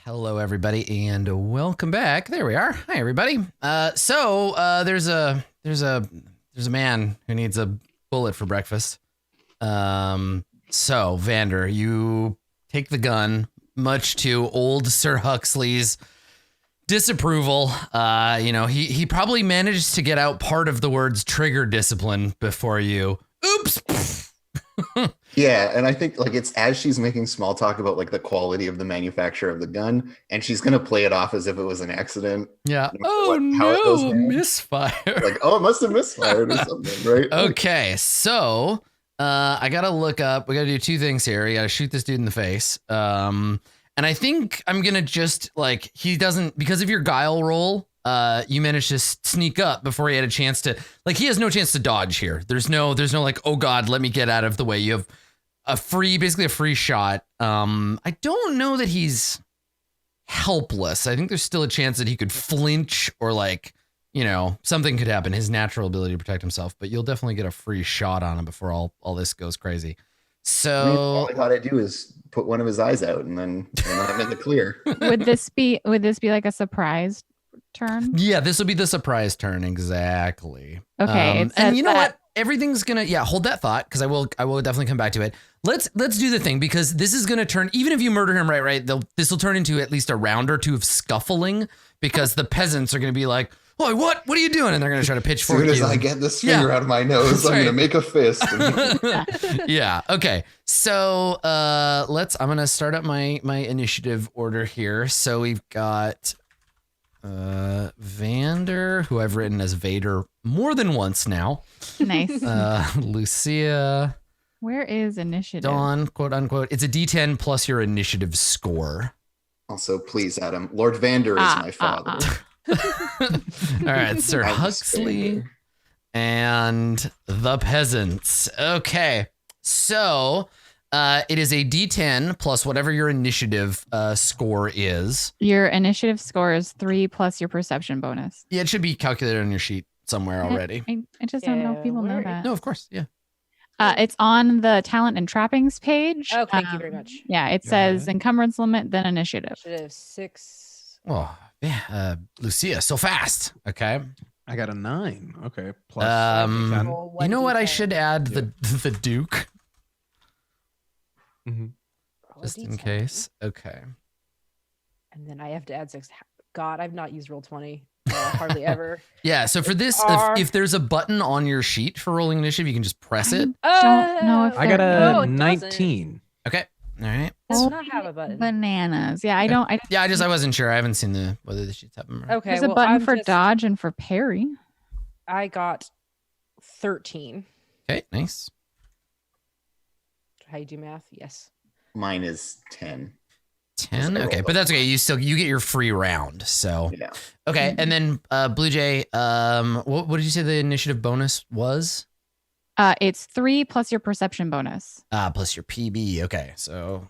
Hello, everybody, and welcome back. There we are. Hi, everybody. There's a man who needs a bullet for breakfast. So Vander, you take the gun, much to old Sir Huxley's disapproval. He probably managed to get out part of the words trigger discipline before you. Oops. Yeah, and I think it's as she's making small talk about the quality of the manufacture of the gun, and she's gonna play it off as if it was an accident. Yeah. Misfire. It must have misfired or something, right? Okay, so I gotta look up. We gotta do two things here. You gotta shoot this dude in the face. And I think I'm gonna just he doesn't, because of your guile roll. You managed to sneak up before he had a chance to, he has no chance to dodge here. There's no oh God, let me get out of the way. You have basically a free shot. I don't know that he's helpless. I think there's still a chance that he could flinch or something could happen. His natural ability to protect himself, but you'll definitely get a free shot on him before all this goes crazy. So all I gotta do is put one of his eyes out and then I'm in the clear. Would this be like a surprise turn? Yeah, this will be the surprise turn. Exactly. Okay. And you know what? Everything's gonna hold that thought, because I will definitely come back to it. Let's do the thing, because this is gonna turn, even if you murder him right, this will turn into at least a round or two of scuffling, because the peasants are gonna be like, "Oh, what are you doing?" And they're gonna try to pitchfork you. As soon as I get this finger out of my nose, I'm gonna make a fist. Yeah. Okay. So I'm gonna start up my initiative order here. So we've got Vander, who I've written as Vader more than once now. Nice. Lucia. Where is initiative? Dawn, quote unquote. It's a D10 plus your initiative score. Also, please, Adam, Lord Vander is my father. All right, Sir Huxley and the peasants. Okay, so it is a D10 plus whatever your initiative score is. Your initiative score is 3 plus your perception bonus. Yeah, it should be calculated on your sheet somewhere already. I just don't know if people know that. No, of course, yeah. It's on the talent and trappings page. Oh, thank you very much. Yeah, it says encumbrance limit, then initiative. Initiative 6. Oh, yeah, Lucia, so fast. Okay. I got a 9. Okay. Plus. You know what? I should add the Duke. Mm-hmm. Just in case. Okay. And then I have to add 6. God, I've not used Roll20 hardly ever. Yeah, so for this, if there's a button on your sheet for rolling initiative, you can just press it. Don't know if I got a 19. Okay. All right. Does not have a button. Bananas. Yeah, I wasn't sure. I haven't seen whether the sheets have them. Okay. There's a button for dodge and for parry. I got 13. Okay, nice. How you do math? Yes. Mine is 10. 10. Okay, but that's okay. You get your free round. So yeah. Okay, and then Blue Jay, what did you say the initiative bonus was? It's 3 plus your perception bonus. Plus your PB. Okay, so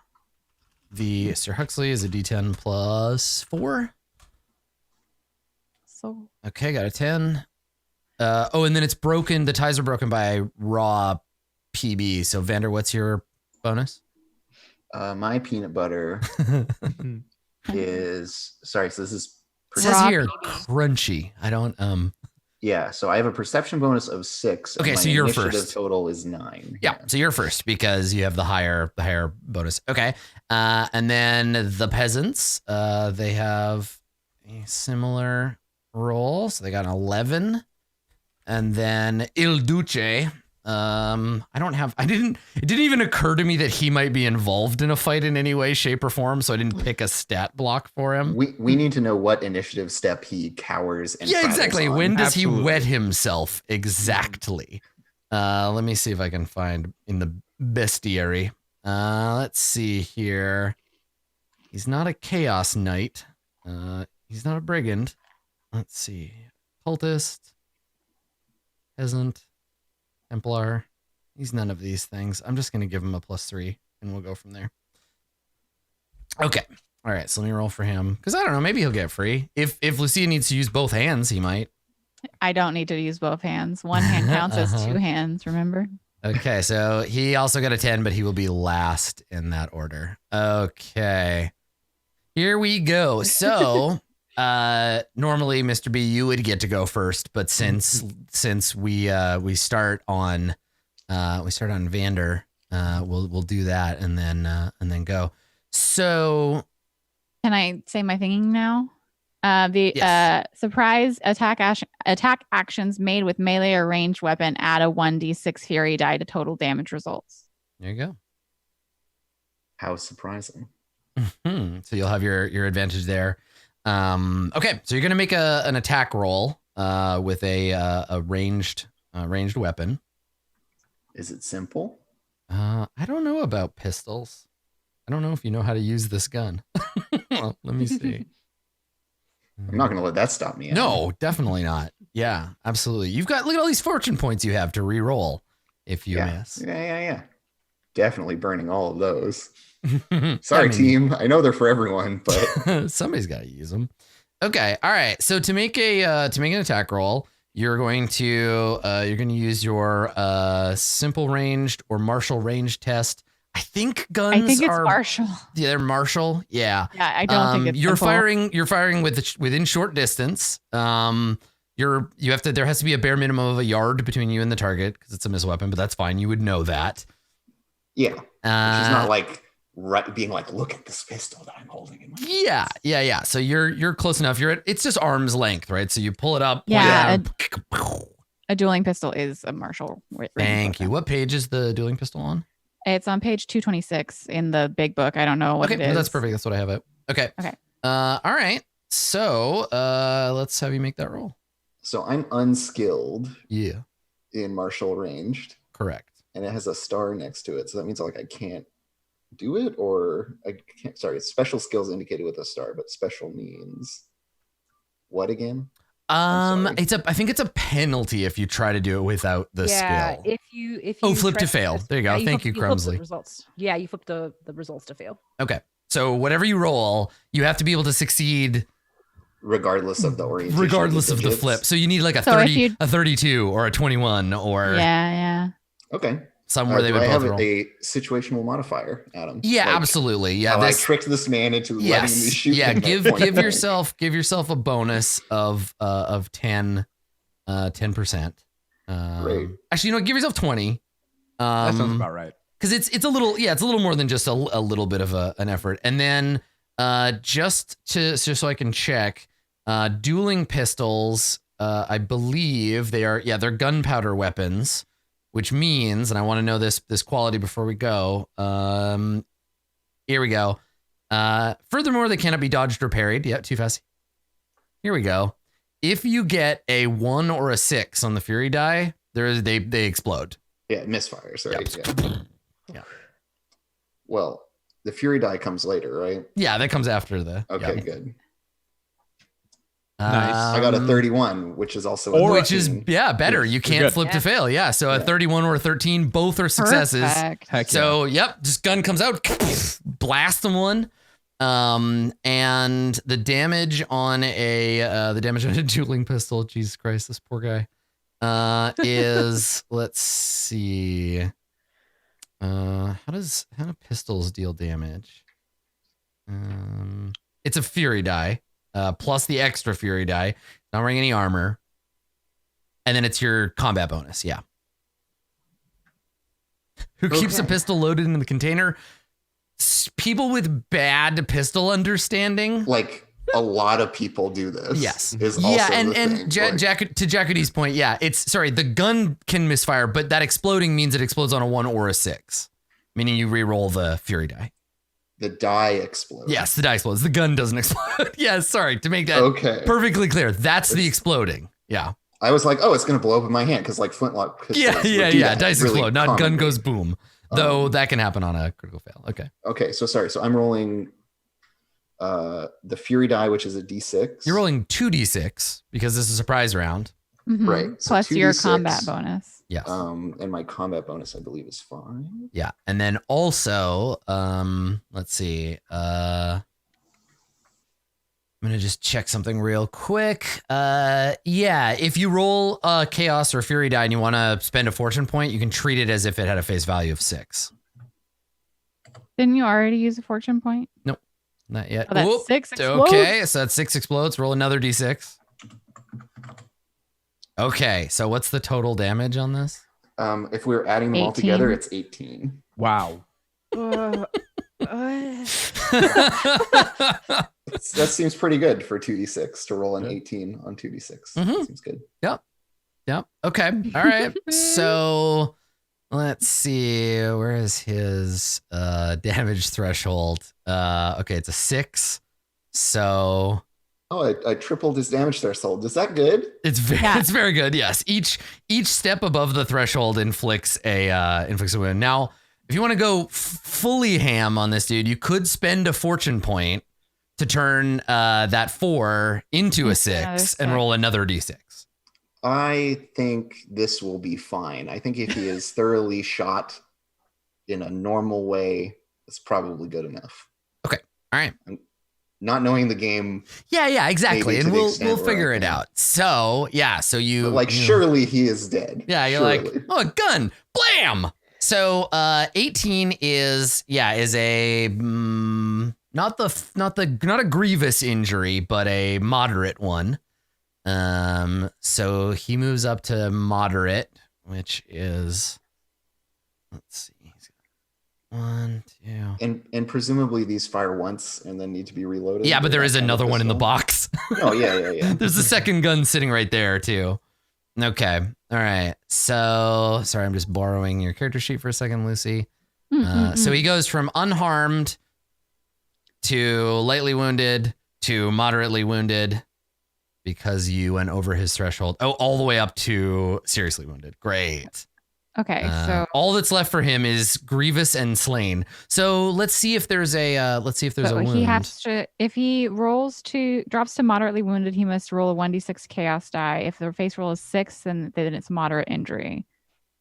the Sir Huxley is a D10 plus 4. So okay, got a 10. And then it's broken. The ties are broken by raw PB. So Vander, what's your bonus? My peanut butter is so this is it says here crunchy. I don't yeah, so I have a perception bonus of 6. Okay, so you're first. Total is 9. Yeah, so you're first because you have the higher bonus. Okay, and then the peasants, they have a similar roll, so they got an 11, and then Il Duce. It didn't even occur to me that he might be involved in a fight in any way, shape, or form, so I didn't pick a stat block for him. We need to know what initiative step he cowers and exactly. When does he Absolutely. wet himself? Exactly. Let me see if I can find in the bestiary. Let's see here. He's not a chaos knight. He's not a brigand. Let's see. Cultist. Peasant. Templar. He's none of these things. I'm just going to give him a +3 and we'll go from there. Okay. All right. So let me roll for him. Because I don't know. Maybe he'll get free. If Lucia needs to use both hands, he might. I don't need to use both hands. One hand counts as 2 hands, remember? Okay. So he also got a 10, but he will be last in that order. Okay. Here we go. So, normally, Mr. B, you would get to go first, but since we start on Vander, we'll do that and then go. So, Can I say my thinking now? Yes. Surprise attack actions made with melee or ranged weapon add a 1d6 fury die to total damage results. there you go. How surprising. So you'll have your advantage there. Okay, so you're gonna make an attack roll with a ranged weapon. Is it simple? I don't know about pistols. I don't know if you know how to use this gun. Well, let me see. I'm not going to let that stop me. No, definitely not. Yeah, absolutely. Look at all these fortune points you have to re-roll if you miss. Yeah. Definitely burning all of those. I Sorry, mean, team. I know they're for everyone, but somebody's got to use them. Okay, all right. So to make an attack roll, you're going to use your simple ranged or martial range test. I think guns I think it's are martial. Yeah, they're martial. Yeah. Yeah, I don't think it's you're simple. firing within short distance. There has to be a bare minimum of a yard between you and the target because it's a missile weapon, but that's fine. You would know that. yeah. She's not like being like, look at this pistol that I'm holding in my hand. Yeah. So you're close enough. It's just arm's length, right? So you pull it up. Yeah, point it a dueling pistol is a martial range Thank you. weapon. What page is the dueling pistol on? It's on page 226 in the big book. I don't know what it is. Well, that's perfect. That's what I have it. Okay. All right. So let's have you make that roll. So I'm unskilled Yeah. in martial ranged, Correct. and it has a star next to it. So that means like I can't do it, or I can't. Sorry, it's special skills indicated with a star, but special means what again? I think it's a penalty if you try to do it without the skill. if you flip try to fail. There you go. Thank you, flip the Crumsley. results. Yeah, you flip the results to fail. Okay. So whatever you roll, you have to be able to succeed Regardless of the orientation. regardless of the digits. flip. So you need like a So 30, a 32 or a 21 or Yeah. Okay. somewhere they do would I both have roll. a situational modifier, Adam? Yeah, Like absolutely. Yeah. how I tricked this man into letting me shoot. Yeah, him at give point blank. yourself a bonus of 10%. Great. Actually, give yourself 20. That sounds about right. Because it's a little more than just a little bit of an effort. And then just so I can check, dueling pistols, I believe they're gunpowder weapons, which means, and I want to know this quality before we go. Here we go. Furthermore, they cannot be dodged or parried. Yeah, too fast. Here we go. If you get a 1 or a 6 on the Fury die, they explode. Yeah, misfires, right? Yep. Yeah. Well, the Fury die comes later, right? Yeah, that comes after the. Okay, yeah. good. Nice. I got a 31, which is also a Which is 13. better. You can't good. flip to fail. Yeah, so a Yeah. 31 or a 13, both are successes. Perfect. Heck So yep, just gun comes out, blast them one. And the damage on a dueling pistol, Jesus Christ, this poor guy, is let's see. How do pistols deal damage? It's a Fury die, plus the extra Fury die. Not wearing any armor. And then it's your combat bonus, yeah. Who keeps a Okay. pistol loaded in the container? People with bad pistol understanding. Like a lot of people do this. Yes. Is also Yeah, the thing. Like, Jackady's point, yeah, the gun can misfire, but that exploding means it explodes on a 1 or a 6, meaning you re-roll the Fury die. the die explodes. Yes, the die explodes. The gun doesn't explode. Yeah, sorry, to make that Okay. perfectly clear. That's the exploding. Yeah. I was like, oh, it's gonna blow up in my hand because like flintlock pistols. Yeah. would do that Dice really explode, not gun commonly. goes boom. Though that can happen on a critical fail. Okay. Okay, so sorry. So I'm rolling the Fury die, which is a D6. You're rolling 2d6 because this is a surprise round. Mhm. Right, so Plus your 2d6. combat bonus. Yes. And my combat bonus, I believe, is 5. Yeah. And then also, let's see. I'm gonna just check something real quick. Yeah, if you roll a chaos or fury die and you want to spend a fortune point, you can treat it as if it had a face value of 6. Didn't you already use a fortune point? Nope. Not yet. Oh, that's Oop. 6 explodes. Okay, so that's 6 explodes. Roll another d6. Okay, so what's the total damage on this? If we were adding them all 18. together, it's 18. Wow. That seems pretty good for 2d6 to roll an 18 on 2d6. Mhm. Seems good. Yep. Okay. All right. So let's see. Where is his damage threshold? Okay, it's a 6. So Oh, I tripled his damage threshold. Is that good? it's very Yeah. it's very good. Yes. Each step above the threshold inflicts a wound. Now, if you want to go fully ham on this dude, you could spend a fortune point to turn that 4 into a 6 and roll another d6. I think this will be fine. I think if he is thoroughly shot in a normal way, it's probably good enough. Okay. All right. Not knowing the game, Yeah, exactly. Maybe And to the we'll extent where figure I it can- out. So, yeah, so you but like, you know, surely he is dead. Yeah, you're Surely. like, oh, a gun. Blam. So, 18 is a not a grievous injury, but a moderate one. So he moves up to moderate, which is, let's see, he's got 1, 2. And presumably these fire once and then need to be reloaded. Yeah, but there is That's another how one in the this box. Oh, yeah. There's a second gun sitting right there too. Okay. All right. So sorry, I'm just borrowing your character sheet for a second, Lucy. So he goes from unharmed to lightly wounded to moderately wounded because you went over his threshold. Oh, all the way up to seriously wounded. Great. Okay, so all that's left for him is grievous and slain. So let's see if there's a a wound. he has to, if he drops to moderately wounded, he must roll a 1d6 chaos die. If the face roll is 6, then it's moderate injury.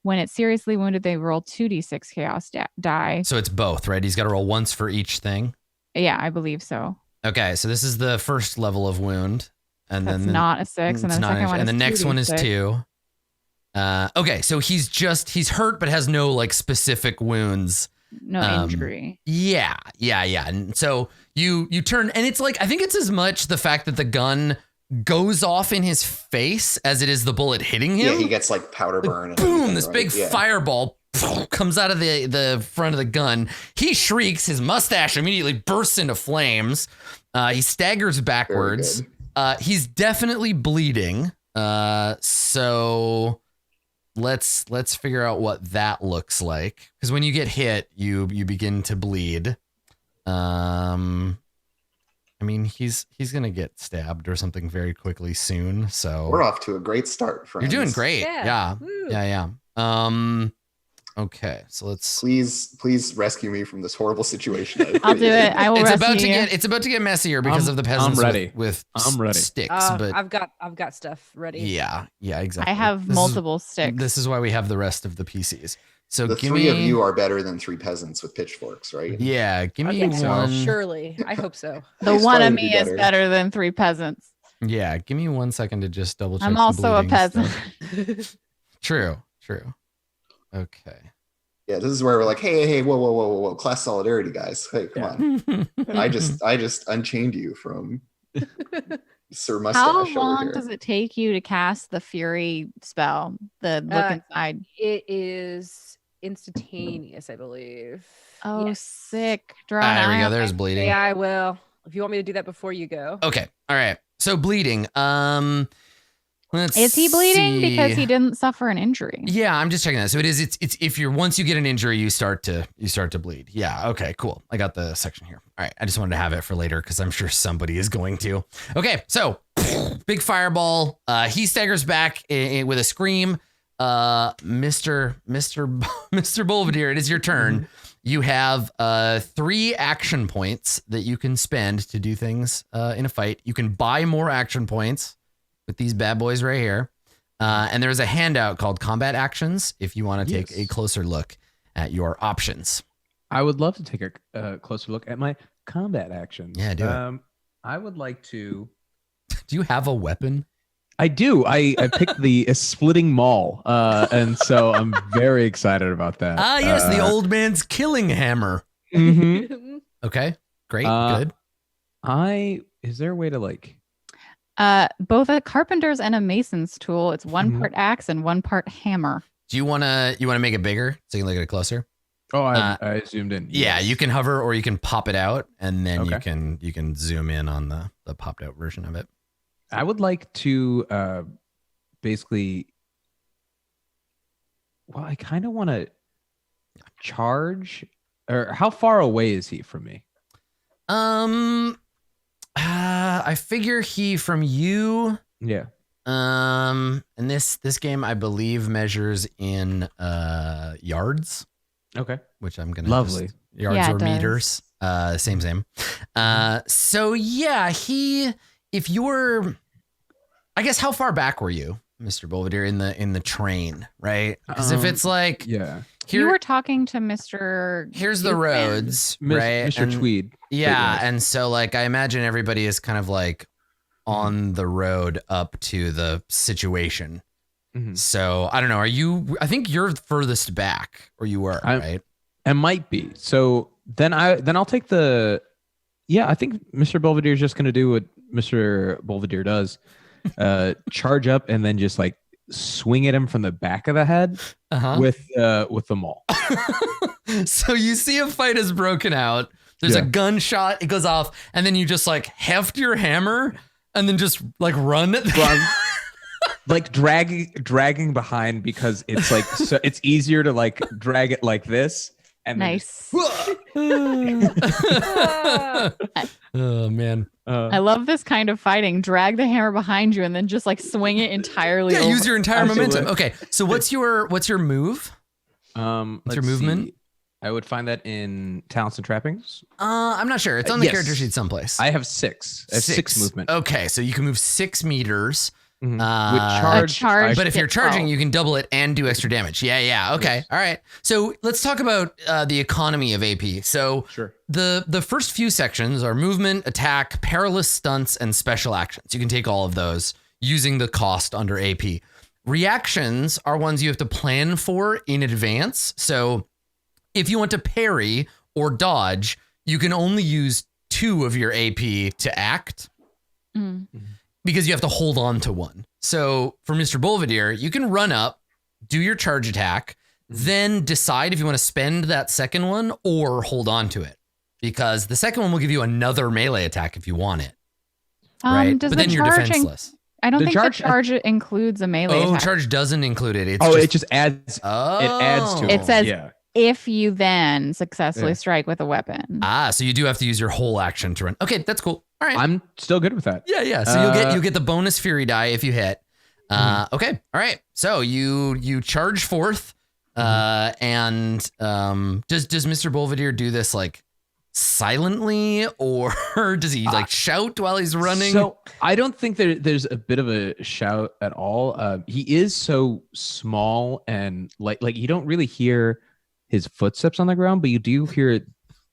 When it's seriously wounded, they roll 2d6 chaos die. So it's both, right? He's got to roll once for each thing. Yeah, I believe so. Okay, so this is the first level of wound, and That's then not a 6, and then the second one and is the next one is 2d6. 2. Okay, so he's hurt but has no like specific wounds. No injury. Yeah. And so you turn, and it's like, I think it's as much the fact that the gun goes off in his face as it is the bullet hitting him. Yeah, he gets like powder burn. And Boom! everything, This right? big Yeah. fireball comes out of the front of the gun. He shrieks. His mustache immediately bursts into flames. He staggers backwards. He's definitely bleeding. So let's figure out what that looks like, because when you get hit, you begin to bleed. I mean, he's gonna get stabbed or something very quickly soon. So We're off to a great start, friends. you're doing great. Yeah. Yeah. Okay, so let's. Please rescue me from this horrible situation. I'll do it. I will rescue you. It's about to get messier because of the peasants. I'm ready. With I'm ready. sticks, but I've got stuff ready. yeah, exactly. I have multiple sticks. This is why we have the rest of the PCs. So The give three me, of you are better than 3 peasants with pitchforks, right? Yeah, give I me think so. one. Surely. I hope so. The I one strive of to me be is better than 3 peasants. Yeah, give me 1 second to just double check. I'm the also a bleeding peasant. stuff. True. Okay. Yeah, this is where we're like, hey, whoa, class solidarity, guys. Hey, come on. I just unchained you from Sir Mustache How over long here. does it take you to cast the Fury spell? The look inside. It is instantaneous, I believe. Oh, Yes. sick. Draw Ah, an there we eye go. on There's my- bleeding. Yeah, I will. If you want me to do that before you go. Okay. All right. So bleeding. Let's Is he bleeding see. because he didn't suffer an injury? Yeah, I'm just checking that. So it's if you're once you get an injury, you start to bleed. Yeah. Okay. Cool. I got the section here. All right. I just wanted to have it for later because I'm sure somebody is going to. Okay. So big fireball. He staggers back with a scream. Mr. Belvedere, it is your turn. You have 3 action points that you can spend to do things in a fight. You can buy more action points with these bad boys right here. And there's a handout called Combat Actions if you want to take a closer look at your options. I would love to take a closer look at my combat action. Yeah, do it. I would like to. Do you have a weapon? I do. I picked the splitting maul, and so I'm very excited about that. Ah, yes, the old man's killing hammer. Mhm. Okay, great, Uh, good. Is there a way to like? Both a carpenter's and a mason's tool. It's one Mhm. part axe and one part hammer. Do you wanna make it bigger so you can look at it closer? Oh, I zoomed in. Yeah, Yes. you can hover or you can pop it out, and then Okay. you can zoom in on the popped out version of it. I would like to basically. Well, I kind of want to charge. Or how far away is he from me? I figure he from you. Yeah. And this game I believe measures in yards, Okay. which I'm gonna Lovely. just- yards Yeah, or it does. meters. Same. So yeah, if you're, I guess, how far back were you, Mr. Belvedere, in the train, right? Because if it's like Yeah. You were talking to Mr. here's the Dupin. roads, right? Mr. And- Tweed. Yeah, Yes. and so like I imagine everybody is kind of like on the road up to the situation. Mhm. So I don't know. I think you're furthest back, or you were, right? It might be. So then I'll take the. Yeah, I think Mr. Belvedere is just going to do what Mr. Belvedere does, charge up and then just like swing at him from the back of the head Uh-huh. with the maul. So you see a fight has broken out. There's a Yeah. gunshot. It goes off, and then you just like heft your hammer, and then just like run. Like dragging behind because it's like so it's easier to like drag it like this and then Nice. Oh man. I love this kind of fighting. Drag the hammer behind you and then just like swing it entirely. Yeah, over. use your entire Absolutely. momentum. Okay, so what's your move? What's your movement? I would find that in talents and trappings. I'm not sure. It's on the Yes. character sheet someplace. I have 6. I have 6 movement. Okay, so you can move 6 meters. Mhm. With Uh, charge, charge- I But if you're get charging, 12. you can double it and do extra damage. Yeah. Okay. Yes. All right. So let's talk about the economy of AP. So sure. the first few sections are movement, attack, perilous stunts, and special actions. You can take all of those using the cost under AP. Reactions are ones you have to plan for in advance. So if you want to parry or dodge, you can only use 2 of your AP to act, Mm. because you have to hold on to one. So for Mr. Belvedere, you can run up, do your charge attack, then decide if you want to spend that second one or hold on to it, because the second one will give you another melee attack if you want it, right? Does But the then you're charging? defenseless. I don't The think charge- the charge includes a melee Oh, attack. charge doesn't include it. It's It just adds oh. it adds to It says- yeah. if you then successfully Yeah. strike with a weapon. So you do have to use your whole action to run. Okay, that's cool. All right. I'm still good with that. Yeah. So you'll get the bonus fury die if you hit. Okay. All right. So you charge forth. And does Mr. Belvedere do this like silently, or does he like shout while he's running? So I don't think there's a bit of a shout at all. He is so small and like you don't really hear his footsteps on the ground, but you do hear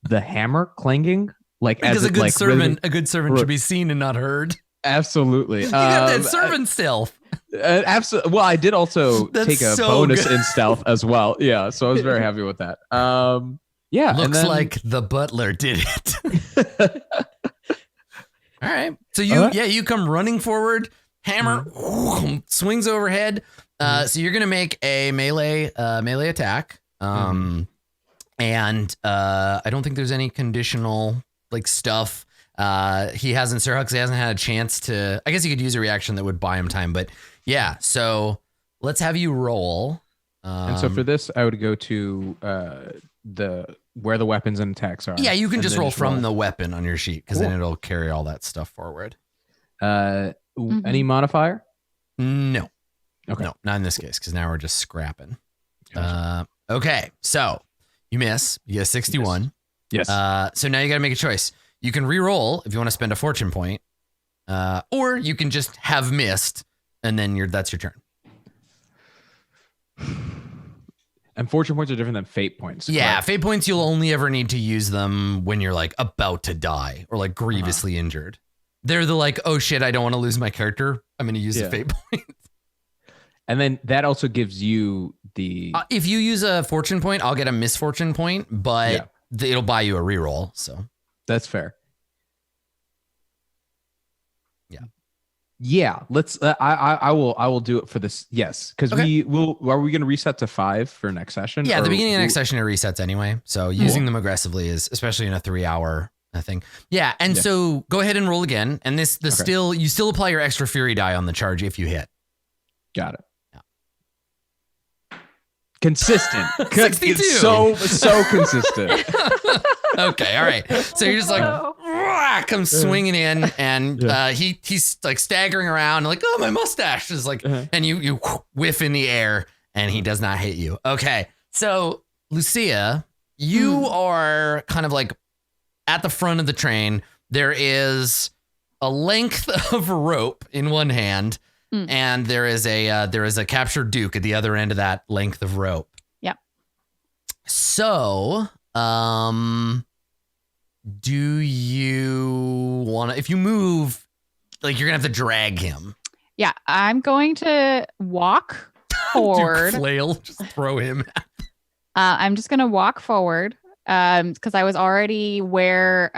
the hammer clanging. Like because as a it, good like, servant, rhythm- should be seen and not heard. Absolutely. You got that servant stealth. Absolutely. Well, I did also That's take a so bonus good. in stealth as well. Yeah, so I was very happy with that. Yeah, and Looks then- like the butler did it. All right. So you come running forward, hammer swings overhead. So you're gonna make a melee attack. And I don't think there's any conditional like stuff. Sir Huxley hasn't had a chance to. I guess he could use a reaction that would buy him time, but yeah. So let's have you roll. And so for this, I would go to the where the weapons and attacks are. Yeah, you can and just then roll from the weapon on your sheet, because then it'll carry all that stuff forward. Any modifier? No. Okay. No, not in this case, because now we're just scrapping. Okay, so you miss. You get a 61. Yes. So now you got to make a choice. You can re-roll if you want to spend a fortune point, or you can just have missed, and then that's your turn. And fortune points are different than fate points. Yeah, correct? fate points, you'll only ever need to use them when you're like about to die or like grievously injured. They're the like, oh shit, I don't want to lose my character. I'm going to use a fate point. And then that also gives you the. If you use a fortune point, I'll get a misfortune point, but it'll buy you a reroll. So That's fair. Yeah, let's. I will do it for this. Yes, because Okay. Are we going to reset to 5 for next session? Yeah, at the Or beginning of next session it resets anyway. So using them aggressively is, especially in a 3-hour thing. Yeah, and Yeah. so go ahead and roll again. And this Okay. you still apply your extra fury die on the charge if you hit. Got it. Yeah. Consistent. 62. It's so consistent. Okay, all right. So you're just like comes swinging in, and he's like staggering around, like, oh, my mustache is like, and you whiff in the air, and he does not hit you. Okay, so Lucia, you are kind of like at the front of the train. There is a length of rope in one hand, and there is a captured Duke at the other end of that length of rope. Yep. So, do you want to, if you move, like, you're gonna have to drag him. Yeah, I'm going to walk forward. Duke flail, just throw him. I'm just gonna walk forward because I was already where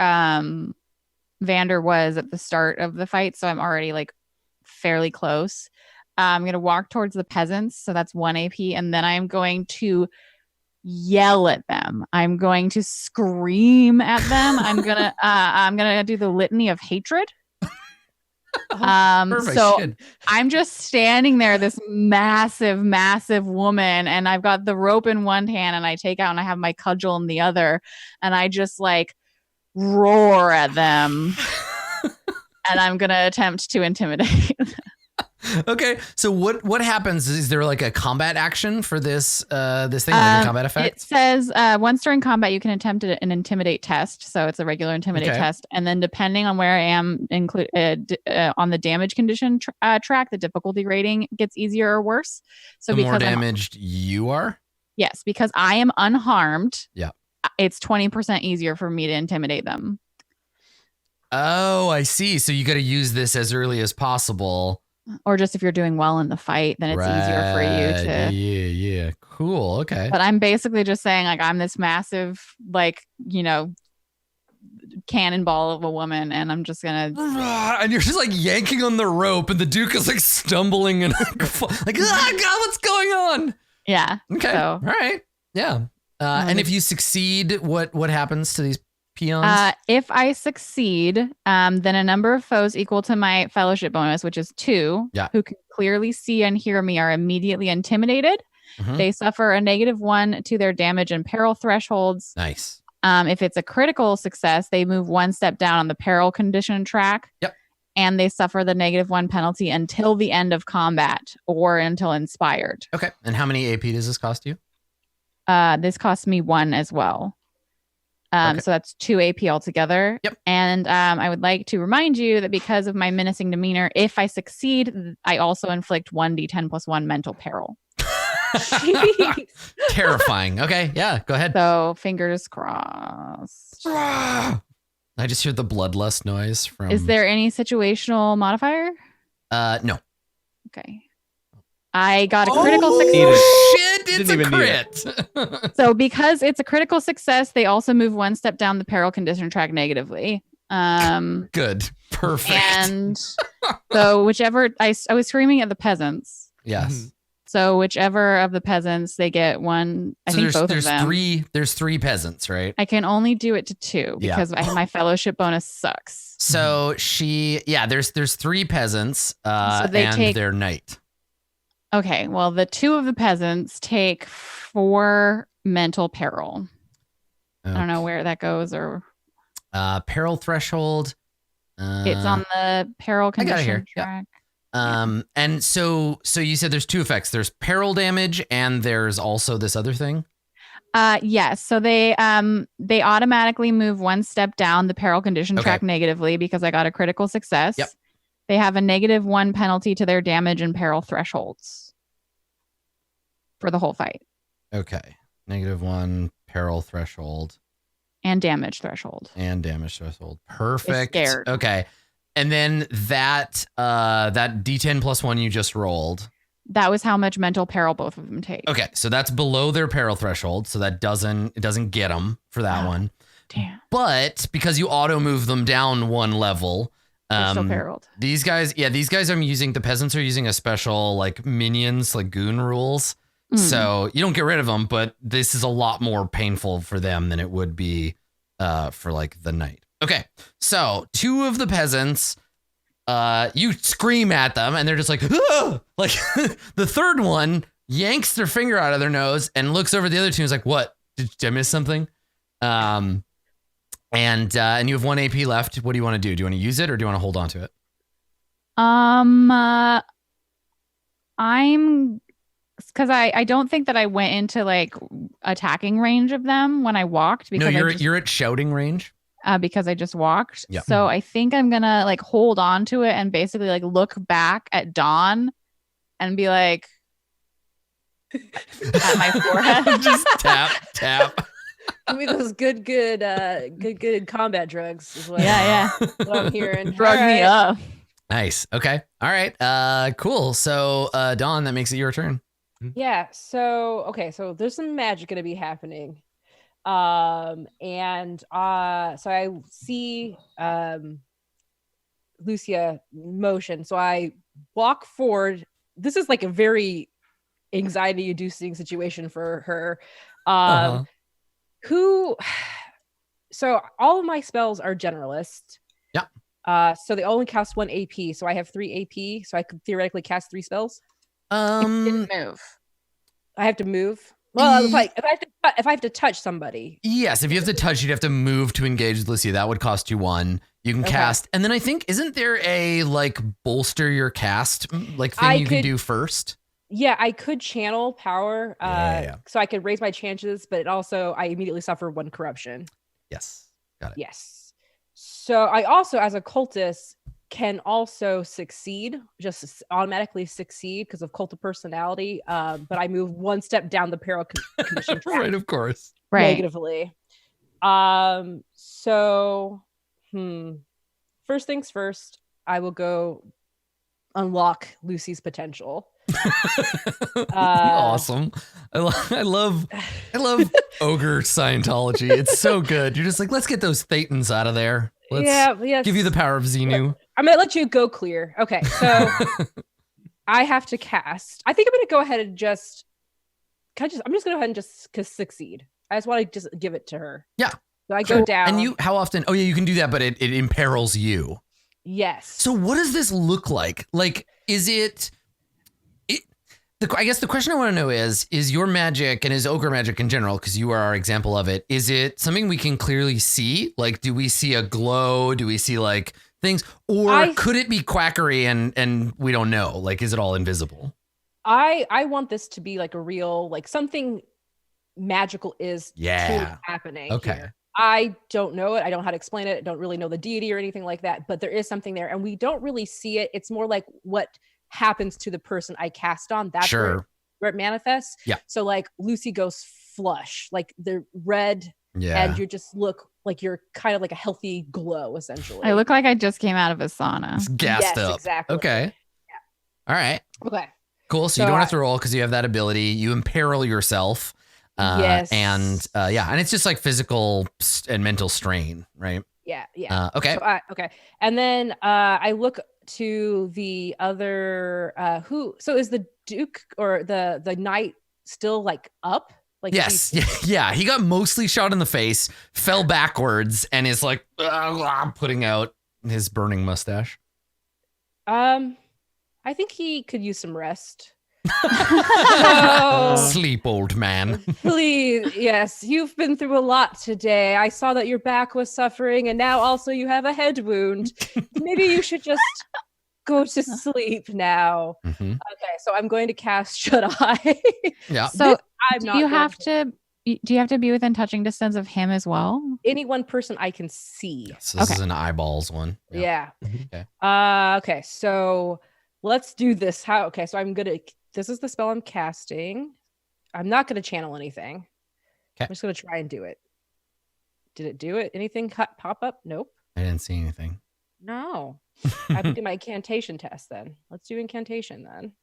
Vander was at the start of the fight, so I'm already like fairly close. I'm gonna walk towards the peasants, so that's 1 AP, and then I'm going to yell at them. I'm going to scream at them. I'm gonna do the litany of hatred. Perfect. So Good. I'm just standing there, this massive woman, and I've got the rope in one hand, and I take out and I have my cudgel in the other, and I just like roar at them. And I'm gonna attempt to intimidate. Okay, so what happens? Is there like a combat action for this this thing, like a combat effect? It says once during combat you can attempt an intimidate test, so it's a regular intimidate test, and then depending on where I am, on the damage condition track, the difficulty rating gets easier or worse. So the because more damaged you are, yes, because I am unharmed, yeah, it's 20% easier for me to intimidate them. Oh, I see. So you got to use this as early as possible. Or just if you're doing well in the fight, then it's easier for you to. Yeah. Cool. Okay. But I'm basically just saying, like, I'm this massive, like, cannonball of a woman, and I'm just gonna. And you're just like yanking on the rope, and the Duke is like stumbling and like, God, what's going on? Yeah. Okay. So. All right. Yeah. And if you succeed, what happens to these peons? If I succeed, then a number of foes equal to my fellowship bonus, which is 2, who can clearly see and hear me, are immediately intimidated. Mm-hmm. They suffer a -1 to their damage and peril thresholds. Nice. If it's a critical success, they move 1 step down on the peril condition track. Yep. And they suffer the -1 penalty until the end of combat or until inspired. Okay. And how many AP does this cost you? This costs me 1 as well. So that's 2 AP altogether. Yep. And I would like to remind you that because of my menacing demeanor, if I succeed, I also inflict 1d10 + 1 mental peril. Terrifying. Okay. Yeah. Go ahead. So fingers crossed. I just hear the bloodlust noise from. Is there any situational modifier? No. Okay. I got a critical success. Shit, it's a crit. So because it's a critical success, they also move 1 step down the peril condition track negatively. Good. Perfect. And so whichever, I was screaming at the peasants. Yes. So whichever of the peasants, they get 1. I think both of them. There's 3 peasants, right? I can only do it to 2 because my fellowship bonus sucks. So there's 3 peasants and their knight. Okay, well, the 2 of the peasants take 4 mental peril. Okay. I don't know where that goes or. Peril threshold. It's on the peril condition track. Yep. And so you said there's 2 effects. There's peril damage, and there's also this other thing. Yes. So they automatically move 1 step down the peril condition track negatively because I got a critical success. Yep. They have a -1 penalty to their damage and peril thresholds for the whole fight. Okay. -1 peril threshold. And damage threshold. Perfect. It's scared. Okay. And then that D10 + 1 you just rolled. That was how much mental peril both of them take. Okay. So that's below their peril threshold. So that doesn't get them for that one. Damn. But because you auto move them down 1 level, They're still perilled. These guys are using, the peasants are using a special like minions, like goon rules. So you don't get rid of them, but this is a lot more painful for them than it would be for like the knight. Okay, so 2 of the peasants, you scream at them and they're just like, ah! Like the third one yanks their finger out of their nose and looks over at the other 2 and is like, what? Did I miss something? And you have 1 AP left. What do you want to do? Do you want to use it or do you want to hold on to it? I'm because I don't think that I went into like attacking range of them when I walked because you're at shouting range. Because I just walked. Yep. So I think I'm gonna like hold on to it and basically like look back at Dawn and be like at my forehead. Just tap. Give me those good combat drugs. Is what, Yeah. what I'm hearing. Drug me up. Nice. Okay. All right. Cool. So, Dawn, that makes it your turn. Yeah. So there's some magic gonna be happening. So I see Lucia motion. So I walk forward. This is like a very anxiety-inducing situation for her. So all of my spells are generalist. Yeah. So they only cast 1 AP. So I have 3 AP. So I could theoretically cast 3 spells. Didn't move. I have to move. Well, if I have to touch somebody. Yes, if you have to touch, you'd have to move to engage with Lucia. That would cost you 1. You can cast, and then I think isn't there a like bolster your cast like thing you can do first? Yeah, I could channel power. Yeah. So I could raise my chances, but it also I immediately suffer 1 corruption. Yes, got it. Yes. So I also, as a cultist, can also succeed, just automatically succeed because of cult of personality. But I move 1 step down the peril condition track. Right, of course. Right. Negatively. First things first, I will go unlock Lucy's potential. Awesome. I love ogre Scientology. It's so good. You're just like, let's get those thetans out of there. Let's give you the power of Xenu. I'm gonna let you go clear. Okay, so I have to cast. I think I'm gonna go ahead and just. I'm just gonna go ahead and just succeed. I just want to just give it to her. Yeah. So I go down. And how often? Oh yeah, you can do that, but it imperils you. Yes. So what does this look like? Like, is it? I guess the question I want to know is your magic and is ogre magic in general, because you are our example of it, is it something we can clearly see? Like, do we see a glow? Do we see like things? Or could it be quackery and we don't know? Like, is it all invisible? I want this to be like a real, like something magical is truly happening. Okay. Here. I don't know it. I don't know how to explain it. I don't really know the deity or anything like that, but there is something there and we don't really see it. It's more like what happens to the person I cast on. That's where it manifests. Yeah. So like Lucy goes flush, like the red, and you just look like you're kind of like a healthy glow, essentially. I look like I just came out of a sauna. It's gassed up. Exactly. Okay. Yeah. All right. Okay. Cool. So you don't have to roll because you have that ability. You imperil yourself. Yes. And and it's just like physical and mental strain, right? Yeah. Okay. So okay. And then I look to the other so is the Duke or the knight still like up? Like yes. Yeah. He got mostly shot in the face, fell backwards, and is like putting out his burning mustache. I think he could use some rest. So, sleep, old man. Please, yes, you've been through a lot today. I saw that your back was suffering, and now also you have a head wound. Maybe you should just go to sleep now. Mm-hmm. Okay, so I'm going to cast Shut Eye. Yeah. So do you have to be within touching distance of him as well? Any one person I can see. Yes, this is an eyeballs one. Yeah. Okay. Okay, so let's do this. So this is the spell I'm casting. I'm not going to channel anything. Okay. I'm just going to try and do it. Did it do it? Anything pop up? Nope. I didn't see anything. No. I have to do my incantation test then. Let's do incantation then.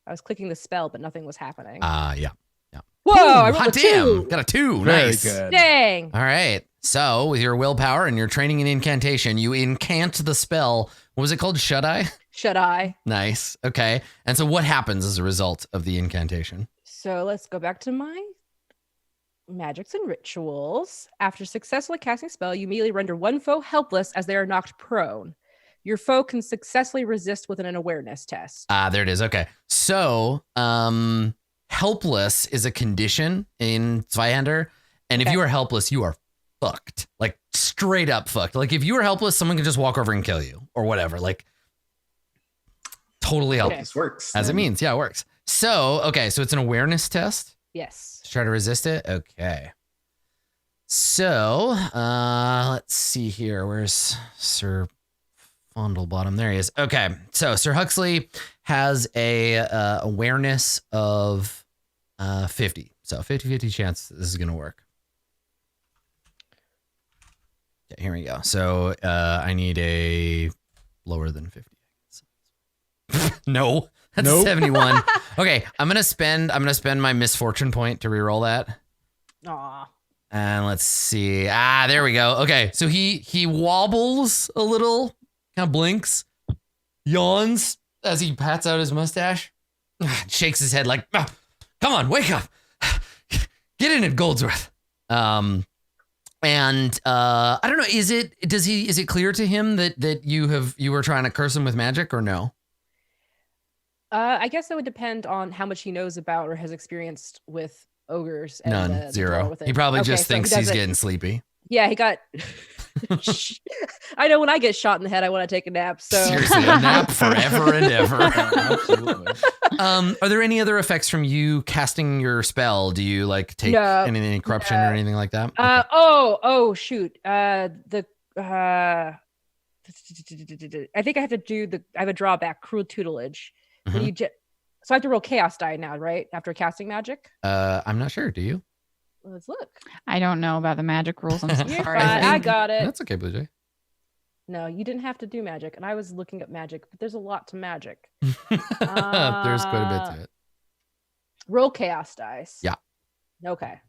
I was clicking the spell, but nothing was happening. Yeah. Whoa, Ooh, I rolled hot a damn. 2. Got a 2. Very Nice. good. Dang. All right. So with your willpower and your training in incantation, you incant the spell. What was it called? Shut Eye? Shut eye. Nice. Okay. And so what happens as a result of the incantation? So let's go back to my magics and rituals. After successfully casting a spell, you immediately render one foe helpless as they are knocked prone. Your foe can successfully resist with an awareness test. There it is. Okay. So, helpless is a condition in Zweihander. And if Okay. you are helpless, you are fucked. Like straight up fucked. Like if you are helpless, someone can just walk over and kill you or whatever. Like totally Okay. helpless. This works. As it then. means. Yeah, it works. So, okay. So it's an awareness test Yes. to try to resist it. Okay. So, let's see here. Where's Sir Fondlebottom? There he is. Okay. So Sir Huxley has a awareness of 50. So 50-50 chance this is going to work. Okay, here we go. So I need a lower than 50. No, that's Nope. 71. Okay, I'm gonna spend my misfortune point to reroll that. Aw. And let's see. There we go. Okay, so he wobbles a little, kind of blinks, yawns as he pats out his mustache, shakes his head like, "Ah, come on, wake up, get in at Goldsworth." And I don't know. Is it clear to him that you were trying to curse him with magic or no? I guess that would depend on how much he knows about or has experienced with ogres. And None, the door zero. with it. He probably Okay, just so he thinks he's doesn't- getting sleepy. Yeah, he got. I know when I get shot in the head, I want to take a nap. So Seriously, a nap forever and ever. Absolutely. Are there any other effects from you casting your spell? Do you like take No, any corruption or anything like that? oh shoot. I think I have to do I have a drawback, cruel tutelage. When Mhm. you so I have to roll chaos die now, right? After casting magic. I'm not sure. Do you? Let's look. I don't know about the magic rules. I'm so You're sorry. fine. I think- got it. That's okay, Blue Jay. No, you didn't have to do magic. And I was looking up magic, but there's a lot to magic. There's quite a bit to it. Roll chaos dice. Yeah. Okay.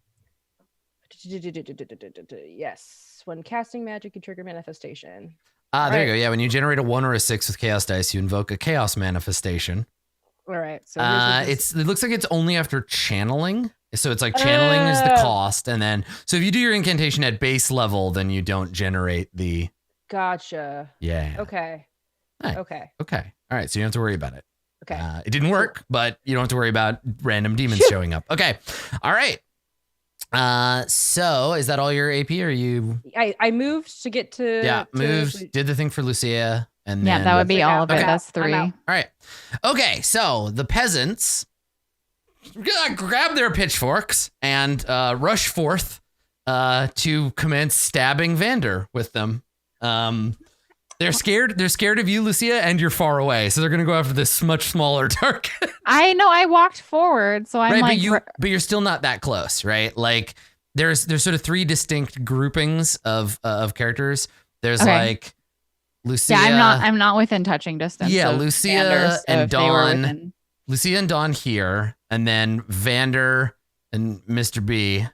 Yes. When casting magic, you trigger manifestation. There you go. Yeah, when you generate a 1 or a 6 with chaos dice, you invoke a chaos manifestation. All right. So here's what It looks like it's only after channeling. So it's like channeling is the Oh. cost, and then so if you do your incantation at base level, then you don't generate the gotcha. Okay. Nice. Okay. Okay. All right. So you don't have to worry about it. Okay. It didn't work, but you don't have to worry about random demons Phew. showing up. Okay. All right. So is that all your AP? Or you? I moved to get to. Yeah, to- moved. Did the thing for Lucia, and Yeah, then that would be all of it. Okay. That's I'm 3. out. all right. Okay. So the peasants grab their pitchforks and rush forth to commence stabbing Vander with them. They're scared. They're scared of you, Lucia, and you're far away, so they're gonna go after this much smaller target. I know. I walked forward, so I'm right, like, but you're still not that close, right? Like there's sort of 3 distinct groupings of characters. There's Okay. like Lucia. yeah, I'm not within touching distance. Yeah, of Lucia Vander, so and if they were Dawn. within- Lucia and Dawn here, and then Vander and Mr. B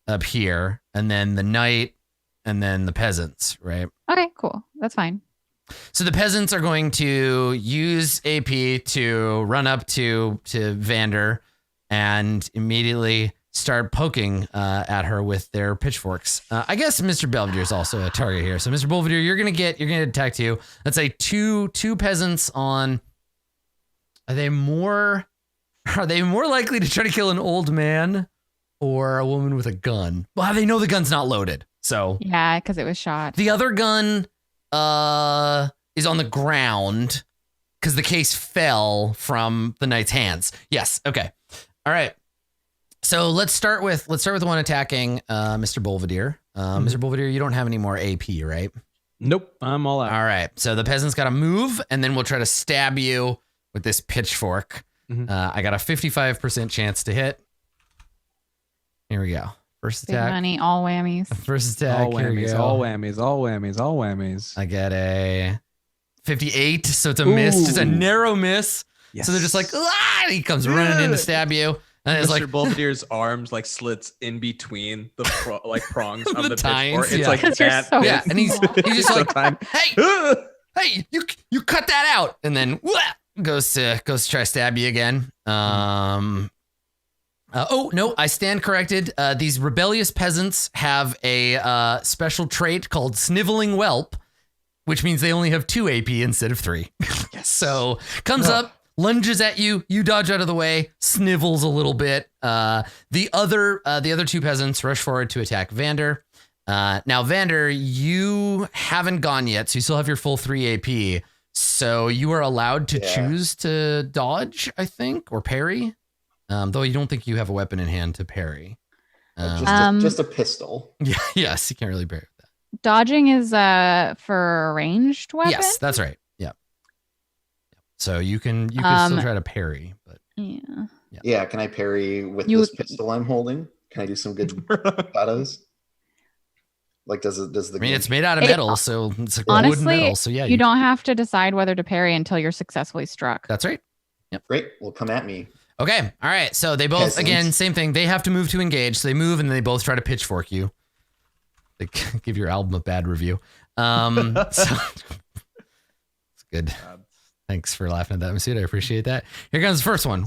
up here, and then the knight, and then the peasants, right? Okay, cool. That's fine. So the peasants are going to use AP to run up to Vander and immediately start poking at her with their pitchforks. I guess Mr. Belvedere is also a target here. So Mr. Belvedere, you're gonna get attacked too. Let's say two peasants on. Are they more likely to try to kill an old man or a woman with a gun? Well, they know the gun's not loaded. So Yeah, because it was shot. the other gun is on the ground because the case fell from the knight's hands. Yes. Okay. All right. So let's start with the one attacking Mr. Belvedere. Mr. Belvedere, you don't have any more AP, right? Nope, I'm all out. All right. So the peasant's got to move, and then we'll try to stab you with this pitchfork. Mhm. I got a 55% chance to hit. Here we go. First Big attack. money, all whammies. First attack. All Here we whammies, go. all whammies, all whammies, all whammies. I get a 58, so it's a miss, just a Ooh. narrow miss. Yes. So they're just like, ah! He comes running in to stab you. And it's Mr. like Belvedere's arms like slits in between the prongs of The the tines, pitchfork. It's yeah. like 'Cause you're that. so yeah, and he's just so like, tiny. hey, hey, you cut that out, and then goes to try to stab you again. Oh no, I stand corrected. These rebellious peasants have a special trait called sniveling whelp, which means they only have 2 AP instead of 3. So comes up, lunges at you, you dodge out of the way, snivels a little bit. The other 2 peasants rush forward to attack Vander. Now Vander, you haven't gone yet, so you still have your full 3 AP. So you are allowed to choose to dodge, I think, or parry. Though you don't think you have a weapon in hand to parry. Just a pistol. Yeah, yes, you can't really parry with that. Dodging is for a ranged weapon. Yes, that's right. Yeah. So you can still try to parry, but yeah. Can I parry with this pistol I'm holding? Can I do some good katas? Like, does the? I mean, it's made out of metal, so it's like honestly, wood metal. So yeah, you don't have to decide whether to parry until you're successfully struck. That's right. Yep. Great. Well, come at me. Okay. All right. So they both, again, same thing. They have to move to engage. So they move and they both try to pitchfork you. They give your album a bad review. So it's good. Thanks for laughing at that, Masood. I appreciate that. Here comes the first one.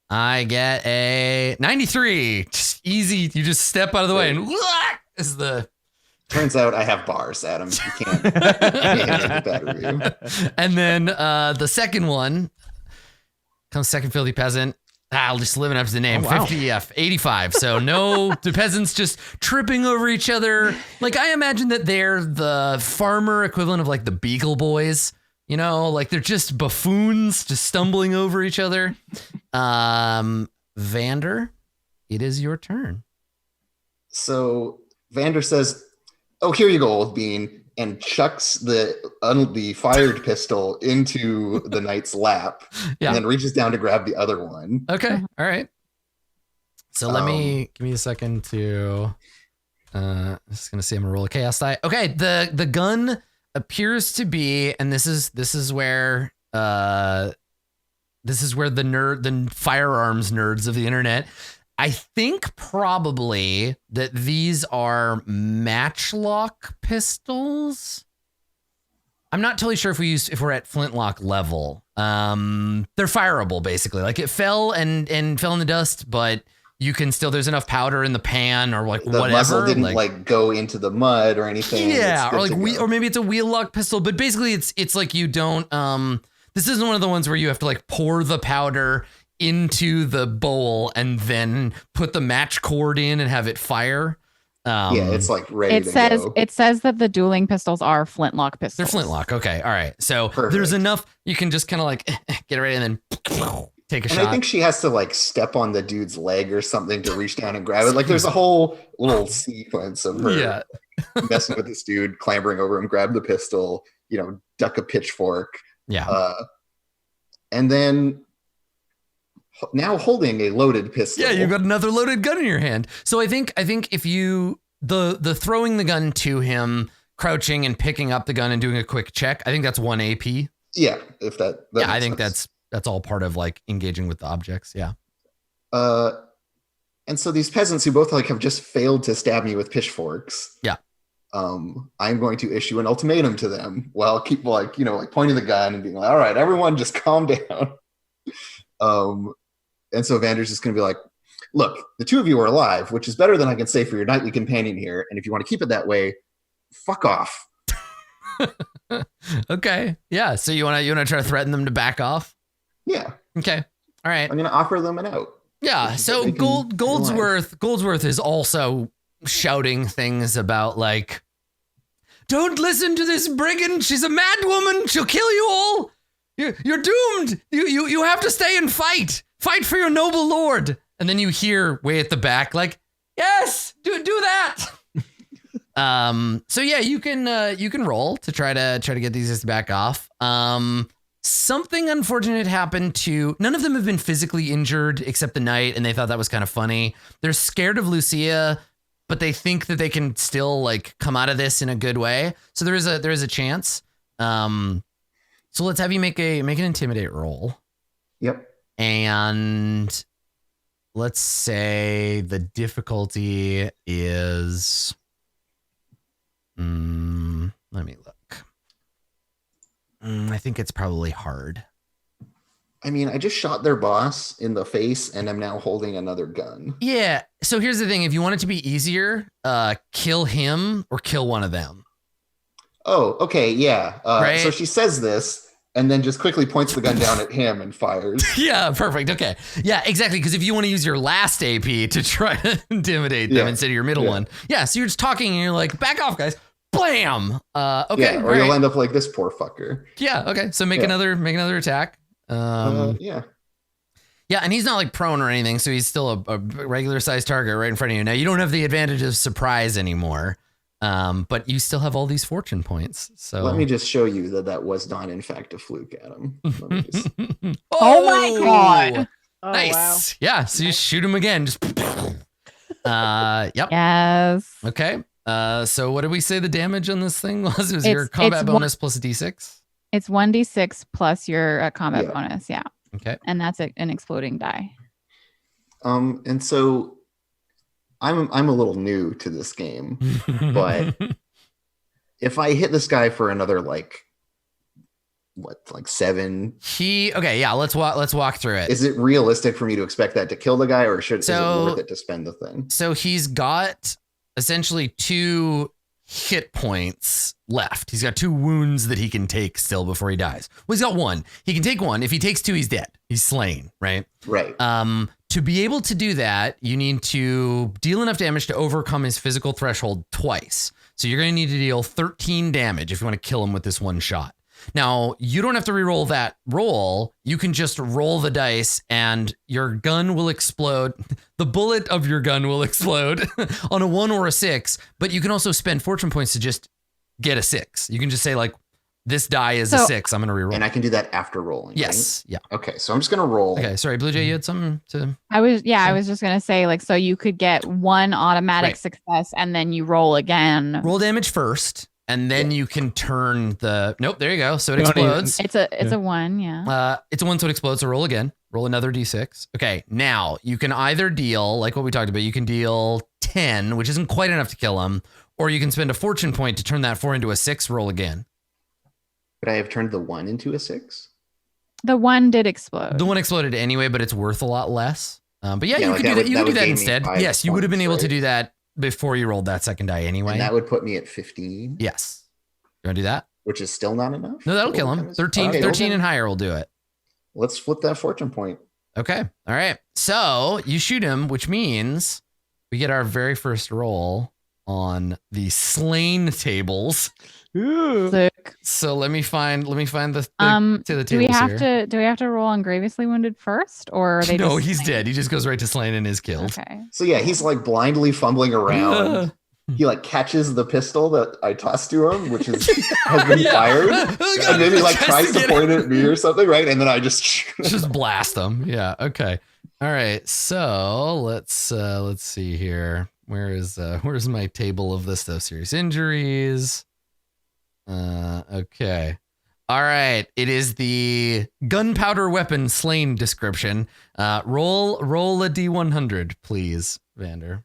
I get a 93. Just easy. You just step out of the way and is the. Turns out I have bars, Adam. You can't get a bad review. And then the second one. Comes second filthy peasant. I'll just live it up to the name. 50F, 85. So no, the peasants just tripping over each other. Like I imagine that they're the farmer equivalent of like the Beagle Boys. You know, like they're just buffoons just stumbling over each other. Vander, it is your turn. So Vander says, "Oh, here you go, old bean," and chucks the fired pistol into the knight's lap, and then reaches down to grab the other one. Okay, all right. So give me a second to. I'm just gonna say I'm gonna roll a chaos die. Okay, the gun appears to be, and this is where the firearms nerds of the internet. I think probably that these are matchlock pistols. I'm not totally sure if we're at flintlock level. They're fireable basically. Like it fell and fell in the dust, but you can still, there's enough powder in the pan or like the whatever. muzzle didn't like go into the mud or anything. Yeah, or like or maybe it's a wheel lock pistol, but basically it's like you don't this isn't one of the ones where you have to like pour the powder into the bowl and then put the match cord in and have it fire. It's like ready to go. It says that the dueling pistols are flintlock pistols. They're flintlock. Okay. All right. So Perfect. There's enough. You can just kind of like get it ready and then take a shot. I think she has to like step on the dude's leg or something to reach down and grab it. Like there's a whole little sequence of her messing with this dude, clambering over him, grab the pistol, duck a pitchfork. Yeah. And then now holding a loaded pistol. Yeah, you've got another loaded gun in your hand. So I think if you the throwing the gun to him, crouching and picking up the gun and doing a quick check, I think that's 1 AP. Yeah, if that I think sense. that's all part of like engaging with the objects. Yeah. And so these peasants who both like have just failed to stab me with pitchforks. Yeah. I'm going to issue an ultimatum to them while keep like pointing the gun and being like, all right, everyone just calm down. And so Vander's just going to be like, look, the two of you are alive, which is better than I can say for your knightly companion here. And if you want to keep it that way, fuck off. Okay. Yeah. So you want to try to threaten them to back off? Yeah. Okay. All right. I'm going to offer them an out. Yeah. So Goldsworth is also shouting things about like, don't listen to this brigand. She's a mad woman. She'll kill you all. You're doomed. You have to stay and fight. Fight for your noble lord. And then you hear way at the back, like, yes, do that. So yeah, you can roll to try to get these guys to back off. Something unfortunate happened to none of them have been physically injured except the knight, and they thought that was kind of funny. They're scared of Lucia, but they think that they can still like come out of this in a good way. So there is a chance. So let's have you make an intimidate roll. Yep. And let's say the difficulty is. Let me look. I think it's probably hard. I mean, I just shot their boss in the face and I'm now holding another gun. Yeah. So here's the thing. If you want it to be easier, kill him or kill one of them. Oh, okay. Yeah. Right? So she says this and then just quickly points the gun down at him and fires. Yeah, perfect. Okay. Yeah, exactly. Because if you want to use your last AP to try to intimidate them instead of your middle one. Yeah. So you're just talking and you're like, back off, guys. Blam. Okay. Yeah, or you'll end up like this poor fucker. Yeah. Okay. So make another attack. Yeah, and he's not like prone or anything, so he's still a regular sized target right in front of you. Now you don't have the advantage of surprise anymore, but you still have all these fortune points. So let me just show you that was not in fact a fluke, Adam. Oh my god! Oh, Nice. wow. Yeah. So you shoot him again. Just. Yep. Yes. Okay. So what did we say the damage on this thing was? It was your It's combat bonus plus a d6. It's 1d6 plus your combat bonus. Yeah. Okay. And that's an exploding die. And so I'm a little new to this game, but if I hit this guy for another like 7? Let's walk through it. Is it realistic for me to expect that to kill the guy, or is it worth it to spend the thing? So he's got essentially 2 hit points left. He's got 2 wounds that he can take still before he dies. Well, he's got 1. He can take 1. If he takes 2, he's dead. He's slain, right? Right. To be able to do that, you need to deal enough damage to overcome his physical threshold twice. So you're going to need to deal 13 damage if you want to kill him with this one shot. Now, you don't have to re-roll that roll. You can just roll the dice and your gun will explode. The bullet of your gun will explode on a 1 or a 6, but you can also spend fortune points to just get a 6. You can just say like, this die is a 6. I'm going to re-roll. And I can do that after rolling. Yes. Right? Yeah. Okay. So I'm just going to roll. Okay. Sorry, Blue Jay, you had something to. I was just going to say like, so you could get 1 automatic success and then you roll again. Roll damage first. And then you can turn the there you go. So it explodes. It's a 1, yeah. It's a 1, so it explodes. So roll again. Roll another d6. Okay, now you can either deal, like what we talked about, you can deal 10, which isn't quite enough to kill him, or you can spend a fortune point to turn that 4 into a 6, roll again. Could I have turned the 1 into a 6? The 1 did explode. The 1 exploded anyway, but it's worth a lot less. But yeah, you like could do that. You could do that gain me instead. 5 Yes, you would have been able points, to do that before you rolled that second die anyway. And that would put me at 15. Yes. You want to do that? Which is still not enough? No, that'll kill him. 13 and higher will do it. Let's flip that fortune point. Okay. All right. So you shoot him, which means we get our very first roll on the slain tables. Sick. So let me find the to the tables do we have here. to roll on grievously wounded first, or are they no, just he's slain? dead. He just goes right to slain and is killed. Okay. So yeah, he's like blindly fumbling around. He like catches the pistol that I tossed to him, which has been fired, and then he like tries to point it at me or something, right? And then I just blast him. Yeah. Okay. All right. So let's see here. Where's my table of list of serious injuries? Okay. All right. It is the gunpowder weapon slain description. Roll a D100, please, Vander.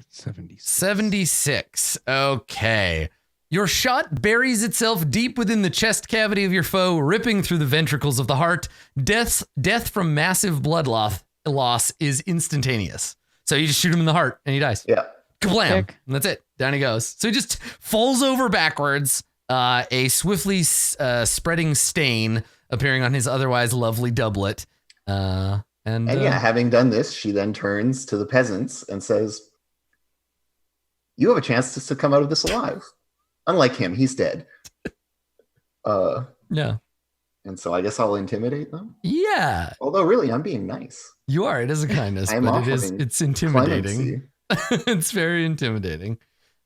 76. Okay. Your shot buries itself deep within the chest cavity of your foe, ripping through the ventricles of the heart. Death from massive blood loss is instantaneous. So you just shoot him in the heart and he dies. Yeah. Kablam. And that's it. Down he goes. So he just falls over backwards, a swiftly spreading stain appearing on his otherwise lovely doublet. And having done this, she then turns to the peasants and says, "You have a chance to come out of this alive. Unlike him, he's dead." Yeah. And so I guess I'll intimidate them. Yeah. Although really, I'm being nice. You are. It is a kindness, but it's intimidating. It's very intimidating.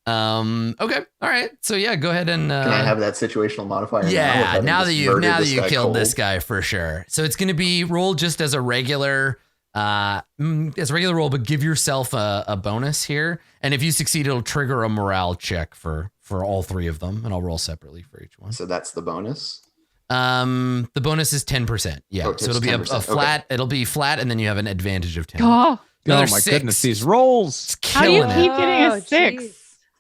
Okay. All right. So yeah, go ahead and can I have that situational modifier? Yeah. Now that you killed this guy for sure. So it's going to be rolled just as a regular roll, but give yourself a bonus here. And if you succeed, it'll trigger a morale check for all 3 of them, and I'll roll separately for each one. So that's the bonus. The bonus is 10%. Yeah. Oh, So it'll be a 10%. flat. It'll be flat, and then you have an advantage of 10. Oh, Another Oh my 6. goodness, these rolls. It's how do you killing keep it. getting Oh, a 6? geez.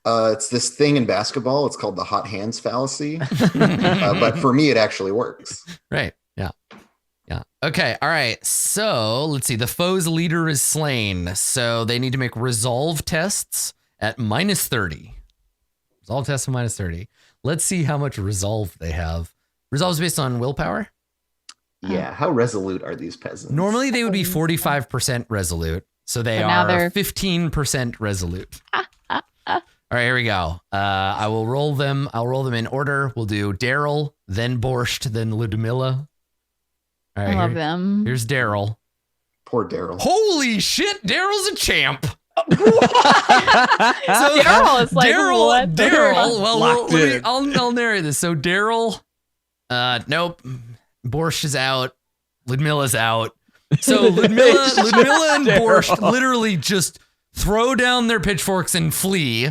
It's this thing in basketball. It's called the hot hands fallacy. But for me, it actually works. Right. Yeah. Yeah. Okay. All right. So let's see. The foe's leader is slain. So they need to make resolve tests at -30. Resolve tests at -30. Let's see how much resolve they have. Resolve is based on willpower. Yeah. How resolute are these peasants? Normally they would be 45% resolute. So they But now are they're- 15% resolute. All right, here we go. I will roll them. I'll roll them in order. We'll do Daryl, then Borscht, then Ludmilla. All right, I love them. here's Daryl. Poor Daryl. Holy shit, Daryl's a champ. Daryl is like, what the Daryl. fuck? Well, Locked in. I'll narrate this. So Daryl, nope. Borscht is out. Ludmilla's out. So Ludmilla and Borscht literally just throw down their pitchforks and flee.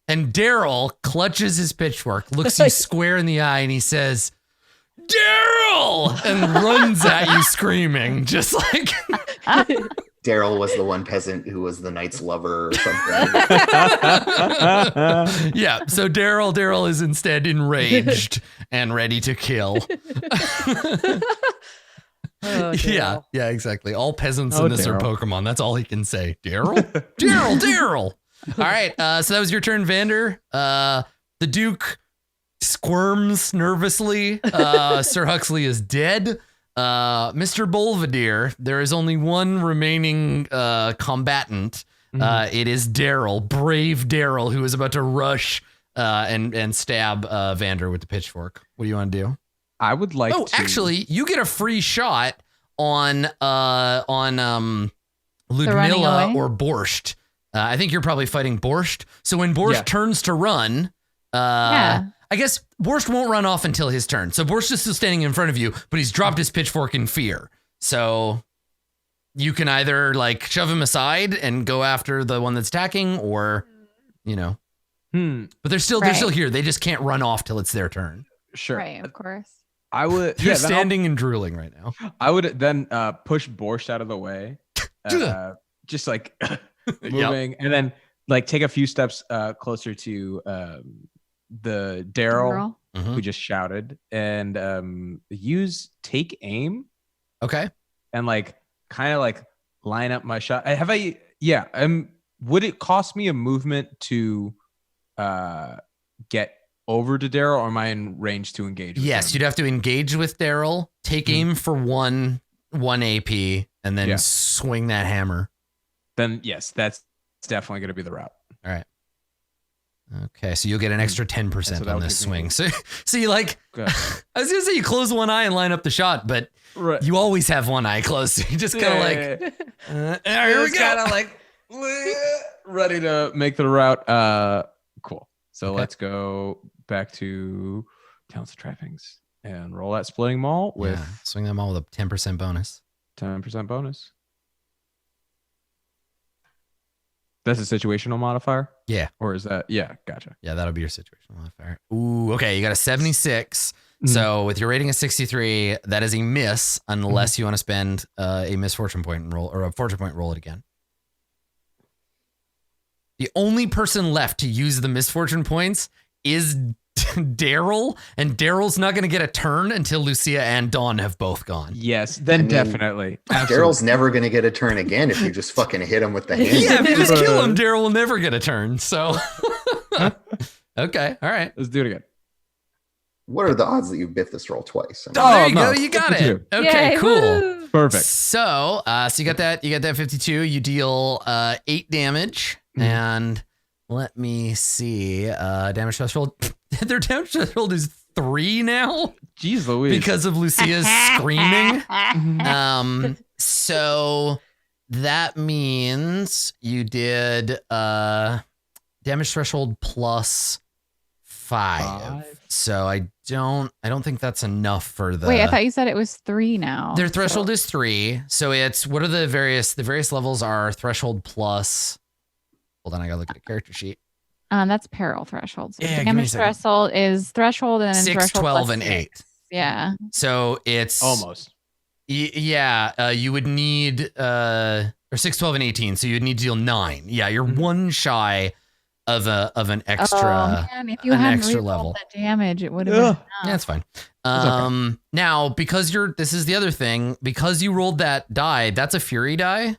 And Daryl clutches his pitchfork, looks you square in the eye, and he says, Daryl! And runs at you screaming, just like. Daryl was the one peasant who was the knight's lover or something. Yeah, so Daryl is instead enraged and ready to kill. Oh, Yeah, Daryl. yeah, exactly. All peasants Oh, in this are Daryl. Pokemon. That's all he can say. Daryl? Daryl! All right, so that was your turn, Vander. The Duke squirms nervously. Sir Huxley is dead. Mr. Bolvadier, there is only one remaining combatant. It is Daryl, brave Daryl, who is about to rush and stab Vander with the pitchfork. What do you want to do? I would like to. Actually, you get a free shot on running Ludmilla away? or Borscht. I think you're probably fighting Borscht. So when Borscht turns to run, Yeah. I guess Borscht won't run off until his turn. So Borscht is still standing in front of you, but he's dropped his pitchfork in fear. So you can either like shove him aside and go after the one that's attacking, or but they're still here. They just can't run off till it's their turn. Sure. Right, of course. I would. You're Yeah, then standing and drooling right now. I would then push Borscht out of the way, just like moving, and then like take a few steps closer to the Daryl Mhm. who just shouted, and use take aim Okay. and like kind of like line up my shot. Yeah. Would it cost me a movement to get over to Daryl, or am I in range to engage with Yes, him? you'd have to engage with Daryl, take aim for one AP, and then swing that hammer. Then yes, that's definitely going to be the route. All right. Okay, so you'll get an extra 10% So that on would this give me- swing. So you like, Good. I was gonna say you close one eye and line up the shot, but Right. you always have one eye closed. So you just kind of like, here we go. Kind of like ready to make the route. Cool. So Okay. let's go back to Talents and Trappings and roll that splitting maul with Yeah, swing them all with a 10% bonus. 10% bonus. That's a situational modifier? Yeah. Or is that? Yeah, gotcha. Yeah, that'll be your situational modifier. Ooh, okay, you got a 76. So with your rating of 63, that is a miss unless you want to spend a misfortune point and roll, or a fortune point, roll it again. The only person left to use the misfortune points is Daryl, and Daryl's not going to get a turn until Lucia and Dawn have both gone. Yes, then I mean, definitely. Daryl's never going to get a turn again if you just fucking hit him with the hand. Yeah, if you just kill him, Daryl will never get a turn. So, okay, all right. Let's do it again. What are the odds that you biff this roll twice? I mean, Oh, there you no, go. You got it. 52. Okay, Yay, cool. woo! Perfect. So, you got that. You got that 52. You deal 8 damage, and let me see. Damage threshold. Their damage threshold is 3 now Jeez Louise. because of Lucia's screaming. So that means you did damage threshold plus 5. So I don't think that's enough for the. Wait, I thought you said it was 3 now. Their threshold is 3. So it's, what are the various levels are threshold plus. Hold on, I gotta look at a character sheet. That's peril threshold. So Yeah, give me a damage second. threshold is threshold and then 6, threshold 12, plus and 6. 8. Yeah. So it's Almost. You would need or 6, 12, and 18. So you'd need to deal 9. Yeah, you're one shy of an extra. Oh man, if you an hadn't extra rerolled level. the damage, it would have been enough. Yeah, that's fine. okay. Now because this is the other thing, because you rolled that die, that's a fury die.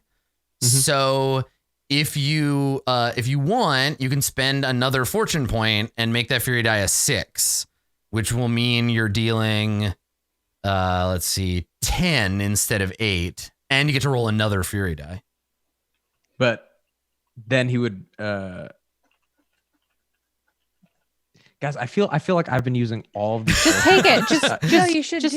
So if you want, you can spend another fortune point and make that fury die a 6, which will mean you're dealing let's see, 10 instead of 8, and you get to roll another fury die. But then he would guys, I feel like I've been using all of these. Just take it. Just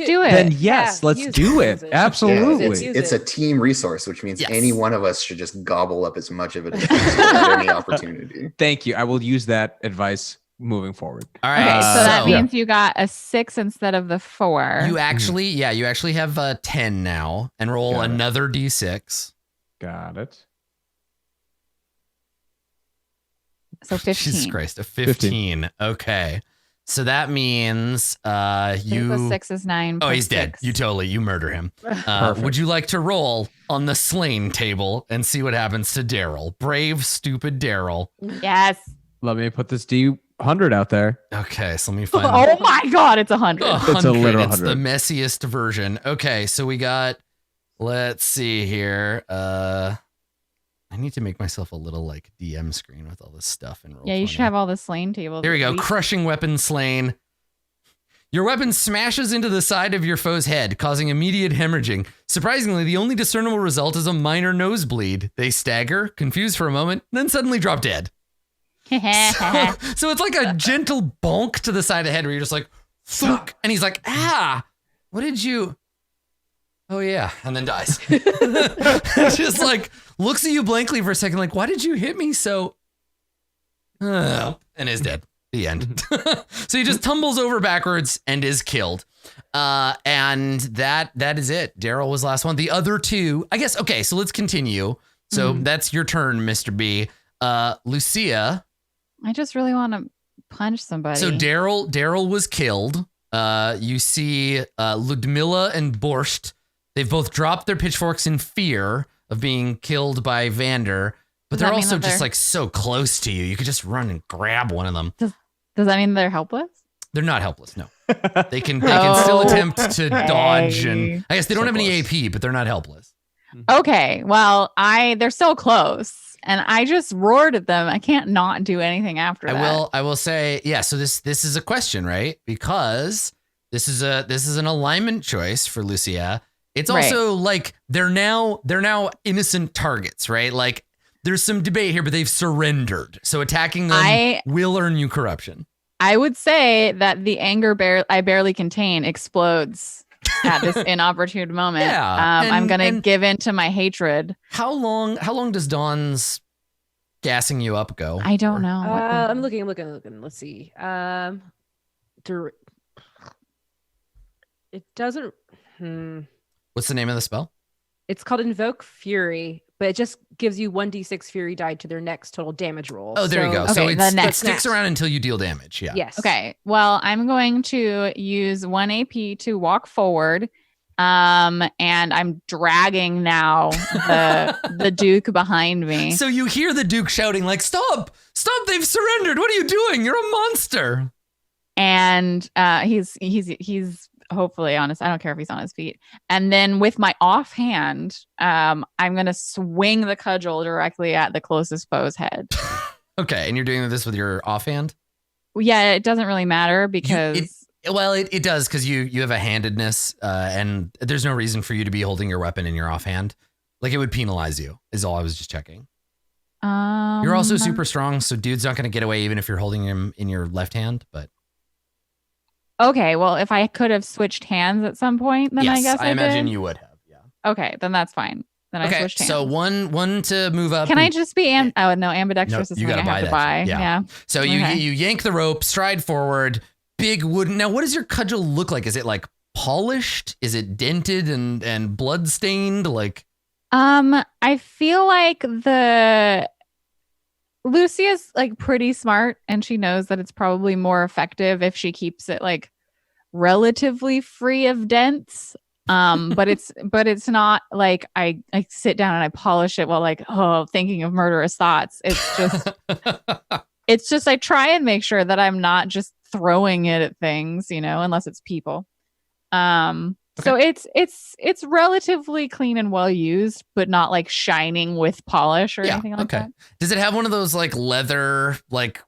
do it. Then yes, Yeah, let's use do it, it. use it. Absolutely. It's a team resource, which means Yes. any one of us should just gobble up as much of it as possible at any opportunity. Thank you. I will use that advice moving forward. All Okay, right. so that yeah. means you got a 6 instead of the 4. you actually have 10 now, and roll Got it. another d6. Got it. So 15. Jesus Christ, a 15. Okay. So that means you. 3 + 6 is 9. Oh, plus he's dead. 6. You murder him. Perfect. Would you like to roll on the slain table and see what happens to Daryl? Brave, stupid Daryl. Yes. Let me put this D100 out there. Okay, so let me find. Oh my God, it's 100. It's a literal It's the 100. messiest version. Okay, so we got. Let's see here. I need to make myself a little like DM screen with all this stuff and roll. Yeah, you should have all the slain tables. There we at go. least. Crushing weapon slain. Your weapon smashes into the side of your foe's head, causing immediate hemorrhaging. Surprisingly, the only discernible result is a minor nosebleed. They stagger, confused for a moment, then suddenly drop dead. So it's like a gentle bonk to the side of the head where you're just like, thunk, and he's like, what did you? Oh yeah, and then dies. Just like looks at you blankly for a second, like, why did you hit me so? And is dead. The end. So he just tumbles over backwards and is killed. And that is it. Daryl was the last one. The other two, I guess. Okay, so let's continue. So that's your turn, Mr. B. Lucia. I just really want to punch somebody. So Daryl was killed. You see Ludmilla and Borscht. They've both dropped their pitchforks in fear of being killed by Vander, but they're also just like so close to you. You could just run and grab one of them. Does that mean they're helpless? They're not helpless. No, they can still attempt to dodge, and I guess they don't have any AP, but they're not helpless. Okay, well, they're so close, and I just roared at them. I can't not do anything after that. I will say, yeah. So this is a question, right? Because this is an alignment choice for Lucia. It's also like they're now innocent targets, right? Like there's some debate here, but they've surrendered. So attacking them will earn you corruption. I would say that the anger I barely contain explodes at this inopportune moment. Yeah, I'm gonna give in to my hatred. How long does Dawn's gassing you up go? I don't know. I'm looking. Let's see. It doesn't. What's the name of the spell? It's called Invoke Fury, but it just gives you 1d6 Fury die to their next total damage roll. Oh, there you go. Okay, So it sticks next. around until you deal damage. Yeah. Yes. Okay. Well, I'm going to use 1 AP to walk forward. And I'm dragging now the Duke behind me. So you hear the Duke shouting like, "Stop! Stop! They've surrendered! What are you doing? You're a monster!" And he's hopefully on his. I don't care if he's on his feet. And then with my offhand, I'm gonna swing the cudgel directly at the closest foe's head. Okay, and you're doing this with your offhand? Yeah, it doesn't really matter because. It does because you have a handedness, and there's no reason for you to be holding your weapon in your offhand. Like it would penalize you. Is all I was just checking. You're also super strong, so dude's not going to get away even if you're holding him in your left hand. But okay, well, if I could have switched hands at some point, then yes, I guess I imagine did. you would have. Yeah. Okay, then that's fine. Then I switched hands. So one to move up. Can I just be ambidextrous? No, is you something gotta I have buy to that buy. shit. Yeah. So Okay. you yank the rope, stride forward, big wooden. Now, what does your cudgel look like? Is it like polished? Is it dented and blood stained? Like, I feel like Lucia's like pretty smart, and she knows that it's probably more effective if she keeps it like relatively free of dents. But it's not like I sit down and I polish it while like, thinking of murderous thoughts. It's just I try and make sure that I'm not just throwing it at things, unless it's people. So it's relatively clean and well used, but not like shining with polish or anything like that. Does it have one of those like leather like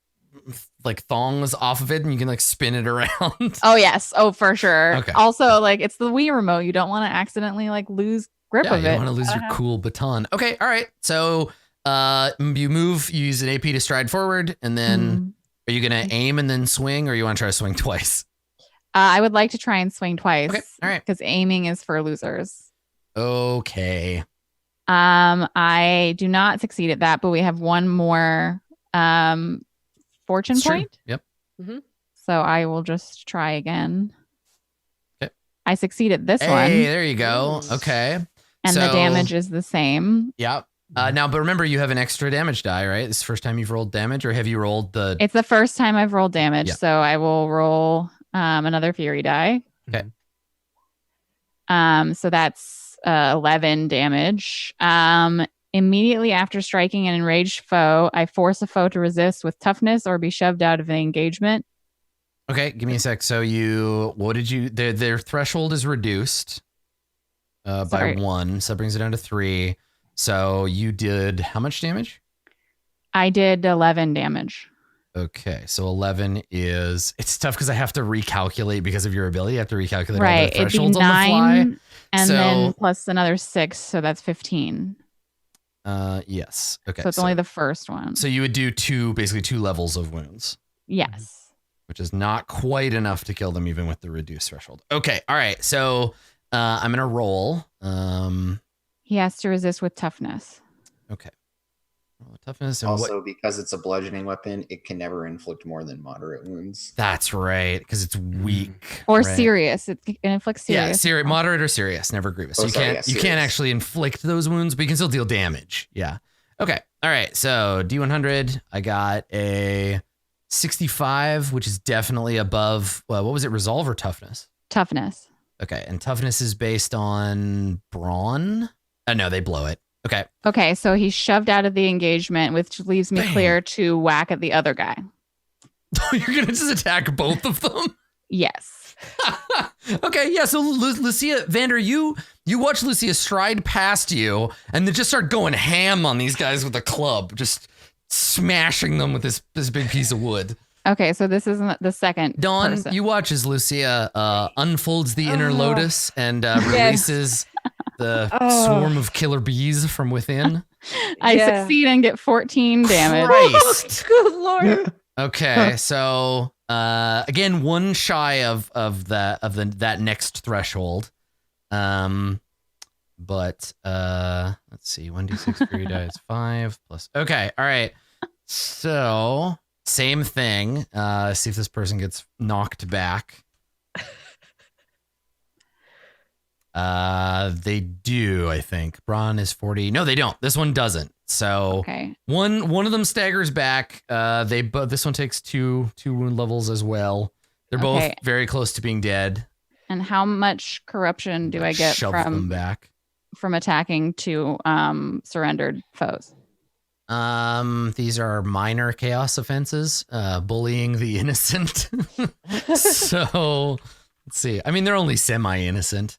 thongs off of it and you can like spin it around? Oh yes. Oh, for sure. Okay. Also, like it's the Wii remote. You don't want to accidentally like lose grip of it. You don't want to lose your cool baton. Okay. All right. So you move, you use an AP to stride forward, and then are you going to aim and then swing, or you want to try to swing twice? I would like to try and swing twice. Okay. All right. Because aiming is for losers. Okay. I do not succeed at that, but we have one more fortune point. Yep. Mm-hmm. So I will just try again. Okay. I succeed at this one. Hey, there you go. Okay. And the damage is the same. Yep. Now, but remember, you have an extra damage die, right? This is the first time you've rolled damage, or have you rolled the... It's the first time I've rolled damage, Yeah. so I will roll another fury die. Okay. So that's 11 damage. Immediately after striking an enraged foe, I force a foe to resist with toughness or be shoved out of the engagement. Okay, give me a sec. So their threshold is reduced by 1, so that brings it down to 3. So you did how much damage? I did 11 damage. Okay, so 11 is... It's tough because I have to recalculate because of your ability. I have to recalculate Right, all the it'd be thresholds 9 on the fly. and then plus another 6, so that's 15. Yes. Okay. So it's only the first one. So you would do basically two levels of wounds. Yes. Which is not quite enough to kill them even with the reduced threshold. Okay. All right. So I'm going to roll. He has to resist with toughness. Okay. Toughness. And Also, because it's a bludgeoning weapon, it can never inflict more than moderate wounds. That's right, because it's weak. Or right? serious. It inflicts serious. Yeah, moderate or serious, never grievous. You can't actually inflict those wounds, but you can still deal damage. Yeah. Okay. All right. So D100, I got a 65, which is definitely above. Well, what was it? Resolve or toughness? Toughness. Okay, and toughness is based on brawn. Oh no, they blow it. Okay. Okay, so he's shoved out of the engagement, which leaves me clear to whack at the other guy. You're gonna just attack both of them? Yes. Okay, yeah. So Lucia, Vander, you watch Lucia stride past you and then just start going ham on these guys with a club, just smashing them with this big piece of wood. Okay, so this isn't the second. Dawn, person. you watch as Lucia unfolds the inner lotus and releases the swarm of killer bees from within. I succeed and get 14 damage. Christ. Good Lord. Okay, so again, one shy of that next threshold. But let's see, 1d6 fury die is 5 plus. Okay, all right. So same thing. See if this person gets knocked back. They do, I think. Brawn is 40. No, they don't. This one doesn't. So one of them staggers back. This one takes two wound levels as well. They're both very close to being dead. And how much corruption do I get them back from attacking two surrendered foes? These are minor chaos offenses, bullying the innocent. So let's see. I mean, they're only semi-innocent.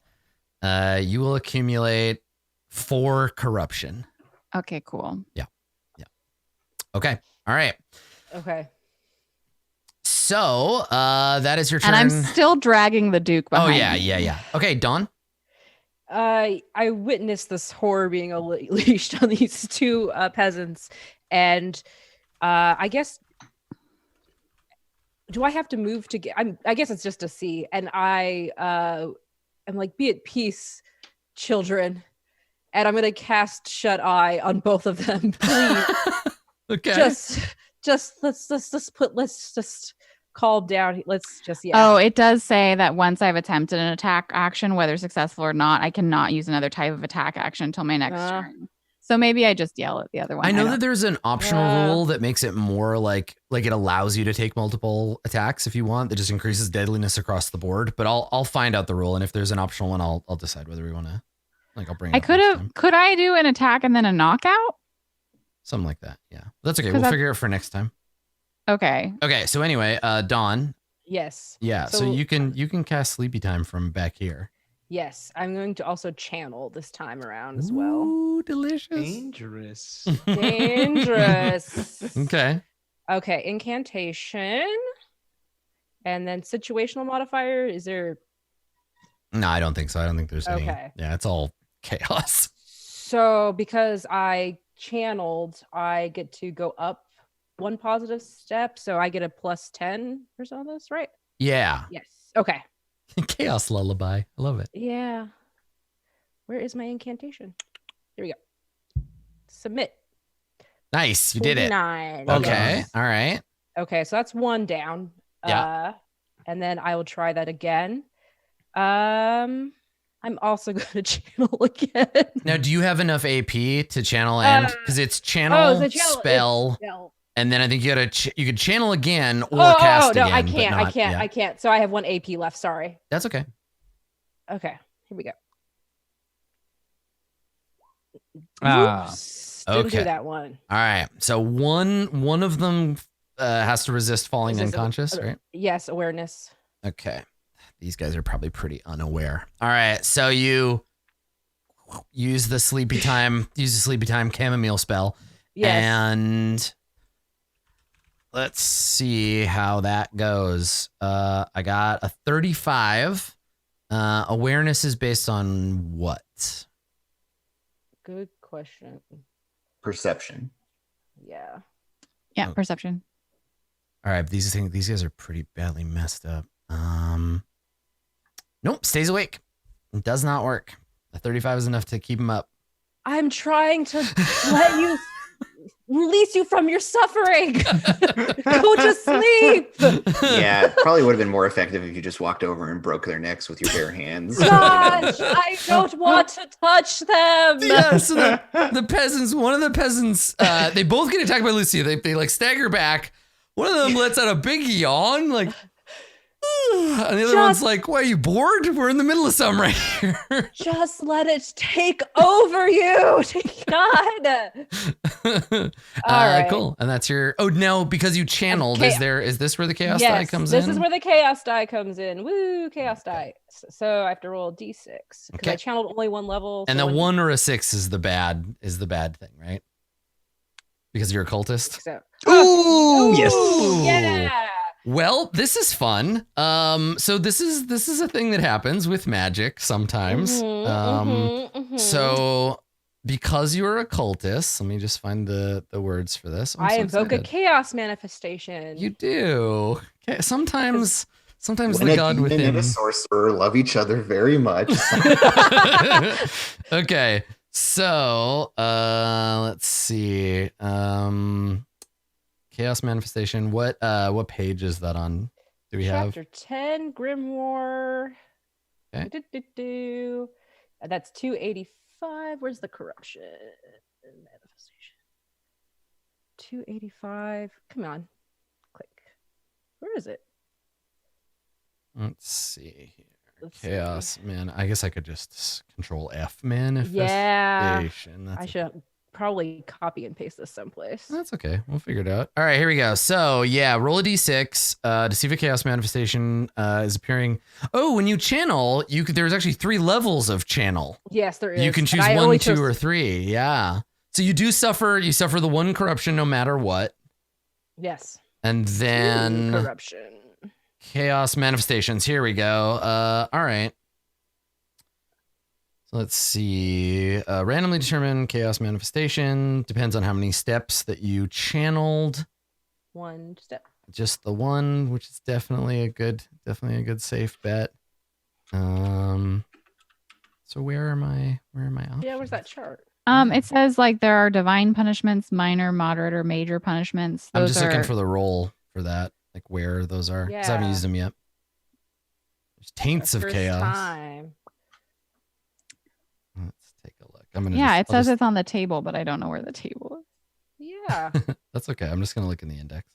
You will accumulate 4 corruption. Okay, cool. Yeah. Okay. All right. Okay. So, that is your turn. And I'm still dragging the Duke behind me. Yeah. Okay, Dawn. I witnessed this horror being unleashed on these two peasants, and I guess, do I have to move to get? I guess it's just a C, and I'm like, be at peace, children, and I'm gonna cast Shut Eye on both of them, please. Okay. Let's just calm down. Let's just Oh, it does say that once I've attempted an attack action, whether successful or not, I cannot use another type of attack action until my next turn. So maybe I just yell at the other one. I know don't- that there's an optional rule that makes it more like it allows you to take multiple attacks if you want. That just increases deadliness across the board. But I'll find out the rule, and if there's an optional one, I'll decide whether we want to. Like I'll bring. I could have. Could I do an attack and then a knockout? Something like that. Yeah, that's okay. We'll figure it out for next time. Okay. Okay. So anyway, Dawn. Yes. Yeah. So you can cast Sleepy Time from back here. Yes, I'm going to also channel this time around as well. Ooh, delicious. Dangerous. Dangerous. Okay. Okay, incantation. And then situational modifier. Is there? No, I don't think so. I don't think there's any. Okay. Yeah, it's all chaos. So because I channeled, I get to go up one positive step. So I get a +10 or something on this, right? Yeah. Yes. Okay. Chaos lullaby. I love it. Yeah. Where is my incantation? Here we go. Submit. Nice. You did it. 49. Okay. Yes. All right. Okay, so that's one down. Yeah. And then I will try that again. I'm also going to channel again. Now, do you have enough AP to channel and because it's channel, spell, and then I think you could channel again or cast again. I can't. I can't. So I have one AP left. Sorry. That's okay. Okay, here we go. Oops, didn't do that one. All right. So one of them has to resist falling unconscious, right? Yes, awareness. Okay. These guys are probably pretty unaware. All right. So you use the sleepy time chamomile spell. Yes. And let's see how that goes. I got a 35. Awareness is based on what? Good question. Perception. Yeah. Yeah, perception. All right, these guys are pretty badly messed up. Nope, stays awake. It does not work. A 35 is enough to keep him up. I'm trying to let you release you from your suffering. Go to sleep. Yeah, it probably would have been more effective if you just walked over and broke their necks with your bare hands. Gosh, I don't want to touch them. Yeah, so the peasants, one of the peasants, they both get attacked by Lucia. They like stagger back. One of them lets out a big yawn, like, and the other one's like, "Why are you bored? We're in the middle of something right here." Just let it take over you. God. All right. Cool. And that's your. Oh, no, because you channeled. Is this where the chaos die comes in? This is where the chaos die comes in. Woo, chaos die. So I have to roll a d6 because I channeled only one level. And the 1 or a 6 is the bad thing, right? Because you're a cultist. So. Ooh, yes. Yeah. Well, this is fun. So this is a thing that happens with magic sometimes. So because you're a cultist, let me just find the words for this. I invoke a chaos manifestation. You do. Okay. Sometimes when the god within and a sorcerer love each other very much. Okay. So let's see. Chaos manifestation. What page is that on? Do we have Chapter 10, Grimoire. Okay. That's 285. Where's the corruption manifestation? 285. Come on. Click. Where is it? Let's see here. Chaos, man. I guess I could just control F manifestation. Yeah. That's I should probably copy and paste this someplace. That's okay. We'll figure it out. All right, here we go. So yeah, roll a d6 to see if a chaos manifestation is appearing. Oh, when you channel, there's actually 3 levels of channel. Yes, there is. You can choose 1, 2, or 3. Yeah. So you suffer the 1 corruption no matter what. Yes. And then corruption. Chaos manifestations. Here we go. All right. So let's see. Randomly determined chaos manifestation depends on how many steps that you channeled. 1 step. Just the 1, which is definitely a good safe bet. So where are my options? Yeah, where's that chart? It says like there are divine punishments, minor, moderate, or major punishments. I'm just looking for the roll for that, like where those are, because I haven't used them yet. There's taints of chaos. Time. Let's take a look Yeah, it says it's on the table, but I don't know where the table is. Yeah. That's okay. I'm just gonna look in the index.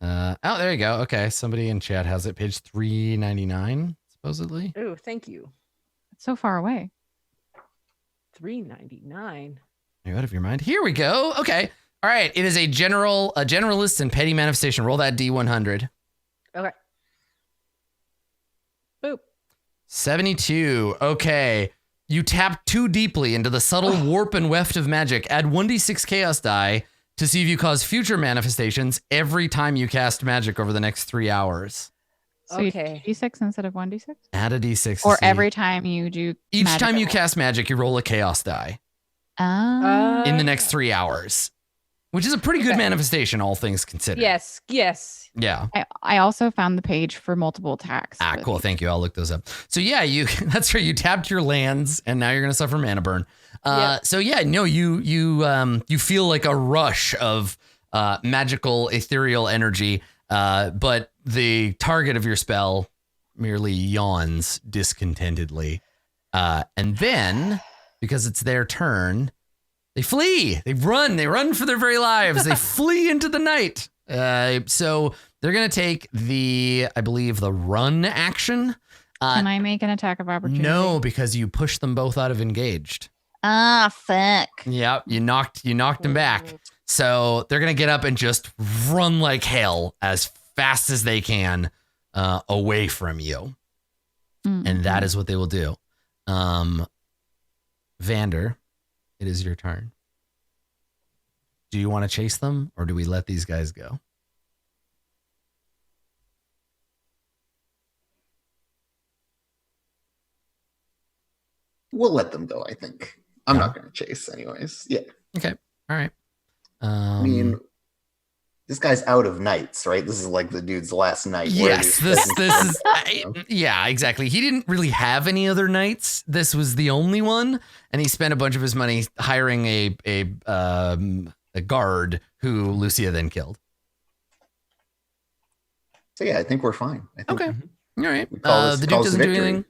Oh, there you go. Okay, somebody in chat has it. Page 399, supposedly. Oh, thank you. It's so far away. 399. Are you out of your mind? Here we go. Okay. All right. It is a generalist and petty manifestation. Roll that D100. Okay. Boop. 72. Okay. You tap too deeply into the subtle warp and weft of magic. Add 1d6 chaos die to see if you cause future manifestations every time you cast magic over the next 3 hours. So Okay. you do D6 instead of 1d6? Add a d6. Or every time you do Each magic time you roll? cast magic, you roll a chaos die in the next 3 hours, which is a pretty good Okay. manifestation, all things considered. Yes. Yes. Yeah. I also found the page for multiple attacks. Ah, but- cool. Thank you. I'll look those up. So yeah, that's right. You tapped your lands and now you're going to suffer mana burn. Yep. So yeah, no, you feel like a rush of magical ethereal energy, but the target of your spell merely yawns discontentedly. And then, because it's their turn, they flee. They run for their very lives. They flee into the night. So they're going to take I believe, the run action. Can I make an attack of opportunity? No, because you pushed them both out of engaged. Ah, fuck. Yep, you knocked them back. So they're gonna get up and just run like hell as fast as they can away from you, and that is what they will do. Vander, it is your turn. Do you want to chase them, or do we let these guys go? We'll let them go, I think. I'm not going to chase anyways. Yeah. Okay. All right. I mean, this guy's out of knights, right? This is like the dude's last night. Yes, this is yeah, exactly. He didn't really have any other knights. This was the only one, and he spent a bunch of his money hiring a guard who Lucia then killed. So yeah, I think we're fine. I think Okay. All right. call this- The call Duke this a doesn't do victory. anything.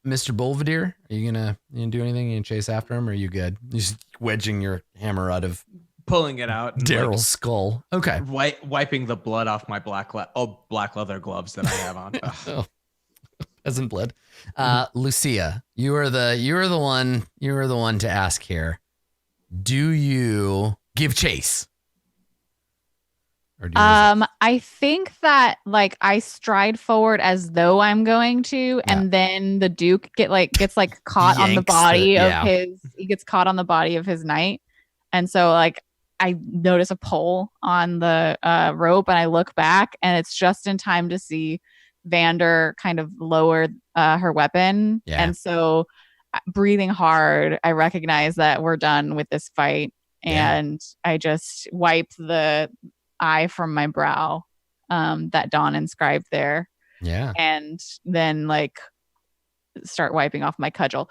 Mr. Bolvadier, are you gonna do anything? You gonna chase after him, or are you good? You're just wedging your hammer out of Pulling it out. And Daryl's skull. Okay. Wiping the blood off my black leather gloves that I have on. Ugh. Oh, peasant blood. Lucia, you are the one to ask here. Do you give chase? Or do you I think that like I stride forward as though I'm going to, and then the Duke gets caught on the Yanks body the- of he gets caught on the body of his knight, and so like I notice a pole on the rope, and I look back, and it's just in time to see Vander kind of lower her weapon, and so breathing hard, I recognize that we're done with this fight, and I just wipe the eye from my brow that Dawn inscribed there, and then like start wiping off my cudgel.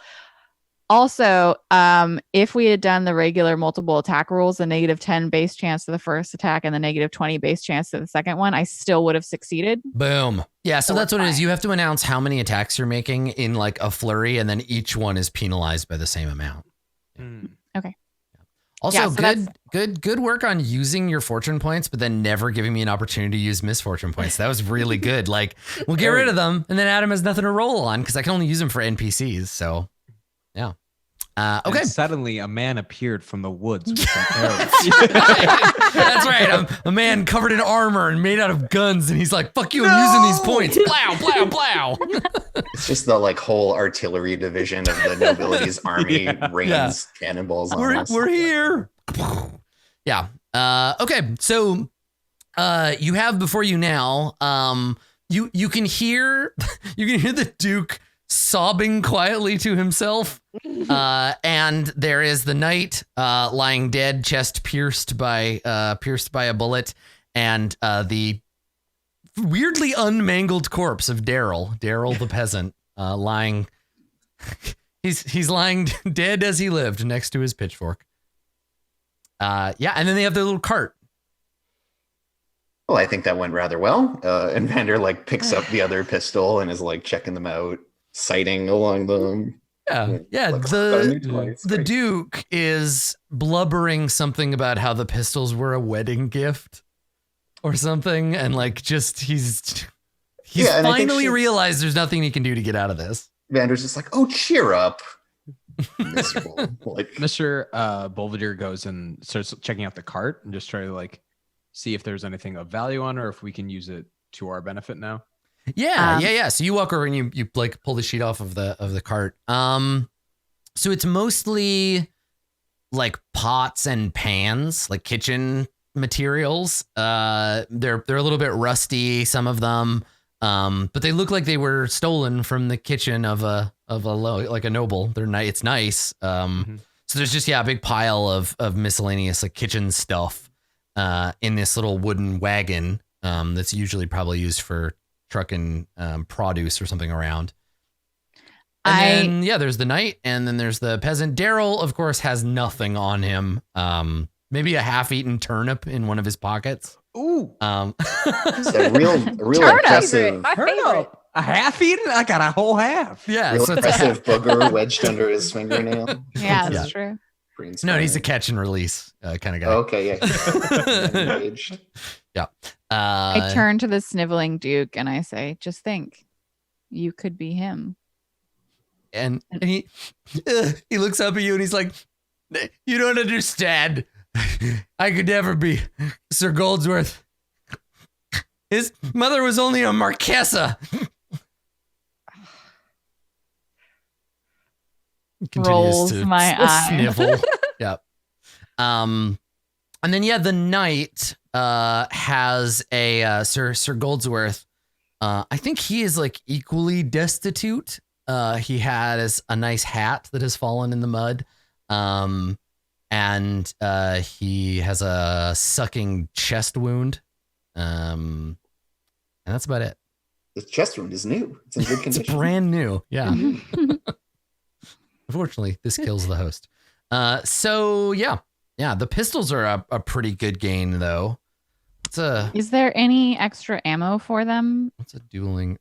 Also, if we had done the regular multiple attack rules, the -10 base chance to the first attack and the -20 base chance to the second one, I still would have succeeded. Boom. Yeah, so that's what it is. fine. You have to announce how many attacks you're making in like a flurry, and then each one is penalized by the same amount. Okay. Also, Yeah, so good work on using your fortune points, but then never giving me an opportunity to use misfortune points. That was really good. Like, we'll get rid of them, and then Adam has nothing to roll on because I can only use them for NPCs. So, yeah. Okay. And suddenly, a man appeared from the woods with some arrows. That's right. I'm a man covered in armor and made out of guns, and he's like, "Fuck you! I'm using these points." Plow, plow, plow. It's just the like whole artillery division of the nobility's army rains cannonballs on us. We're here. Yeah. Okay. So, you have before you now. You can hear the Duke sobbing quietly to himself, and there is the knight lying dead, chest pierced by a bullet, and the weirdly unmangled corpse of Daryl the peasant, lying. He's lying dead as he lived next to his pitchfork. And then they have their little cart. Well, I think that went rather well. And Vander like picks up the other pistol and is like checking them out, sighting along them. Yeah. Like, got a new toy. It's The great. Duke is blubbering something about how the pistols were a wedding gift or something, and like just he's Yeah, and I think finally she's- realized there's nothing he can do to get out of this. Vander's just like, oh, cheer up. Miserable. Like, Mr. Belvedere goes and starts checking out the cart and just try to like see if there's anything of value on her, or if we can use it to our benefit now. Yeah. So you walk over and you like pull the sheet off of the cart. So it's mostly like pots and pans, like kitchen materials. They're a little bit rusty, some of them. But they look like they were stolen from the kitchen of a noble. It's nice. So there's just a big pile of miscellaneous like kitchen stuff in this little wooden wagon that's usually probably used for trucking produce or something around. And then there's the knight, and then there's the peasant. Daryl, of course, has nothing on him. Maybe a half-eaten turnip in one of his pockets. Ooh. it's a real Turnip. impressive, My favorite. A half eaten? I got a whole half. Yeah. real So it's a impressive booger wedged under his fingernail. Yeah, that's true. Pretty no, he's a inspiring. catch and release kind of guy. Oh, okay, yeah. Engaged. I turn to the sniveling Duke and I say, just think, you could be him. And he looks up at you and he's like, you don't understand. I could never be Sir Goldsworth. His mother was only a marquesa. Rolls my eye. Snivel. Yep. And then the knight has a Sir Goldsworth. I think he is like equally destitute. He has a nice hat that has fallen in the mud. And he has a sucking chest wound. And that's about it. The chest wound is new. It's in good condition. It's brand new. Yeah. Unfortunately, this kills the host. The pistols are a pretty good gain, though. Is there any extra ammo for them? What's a dueling?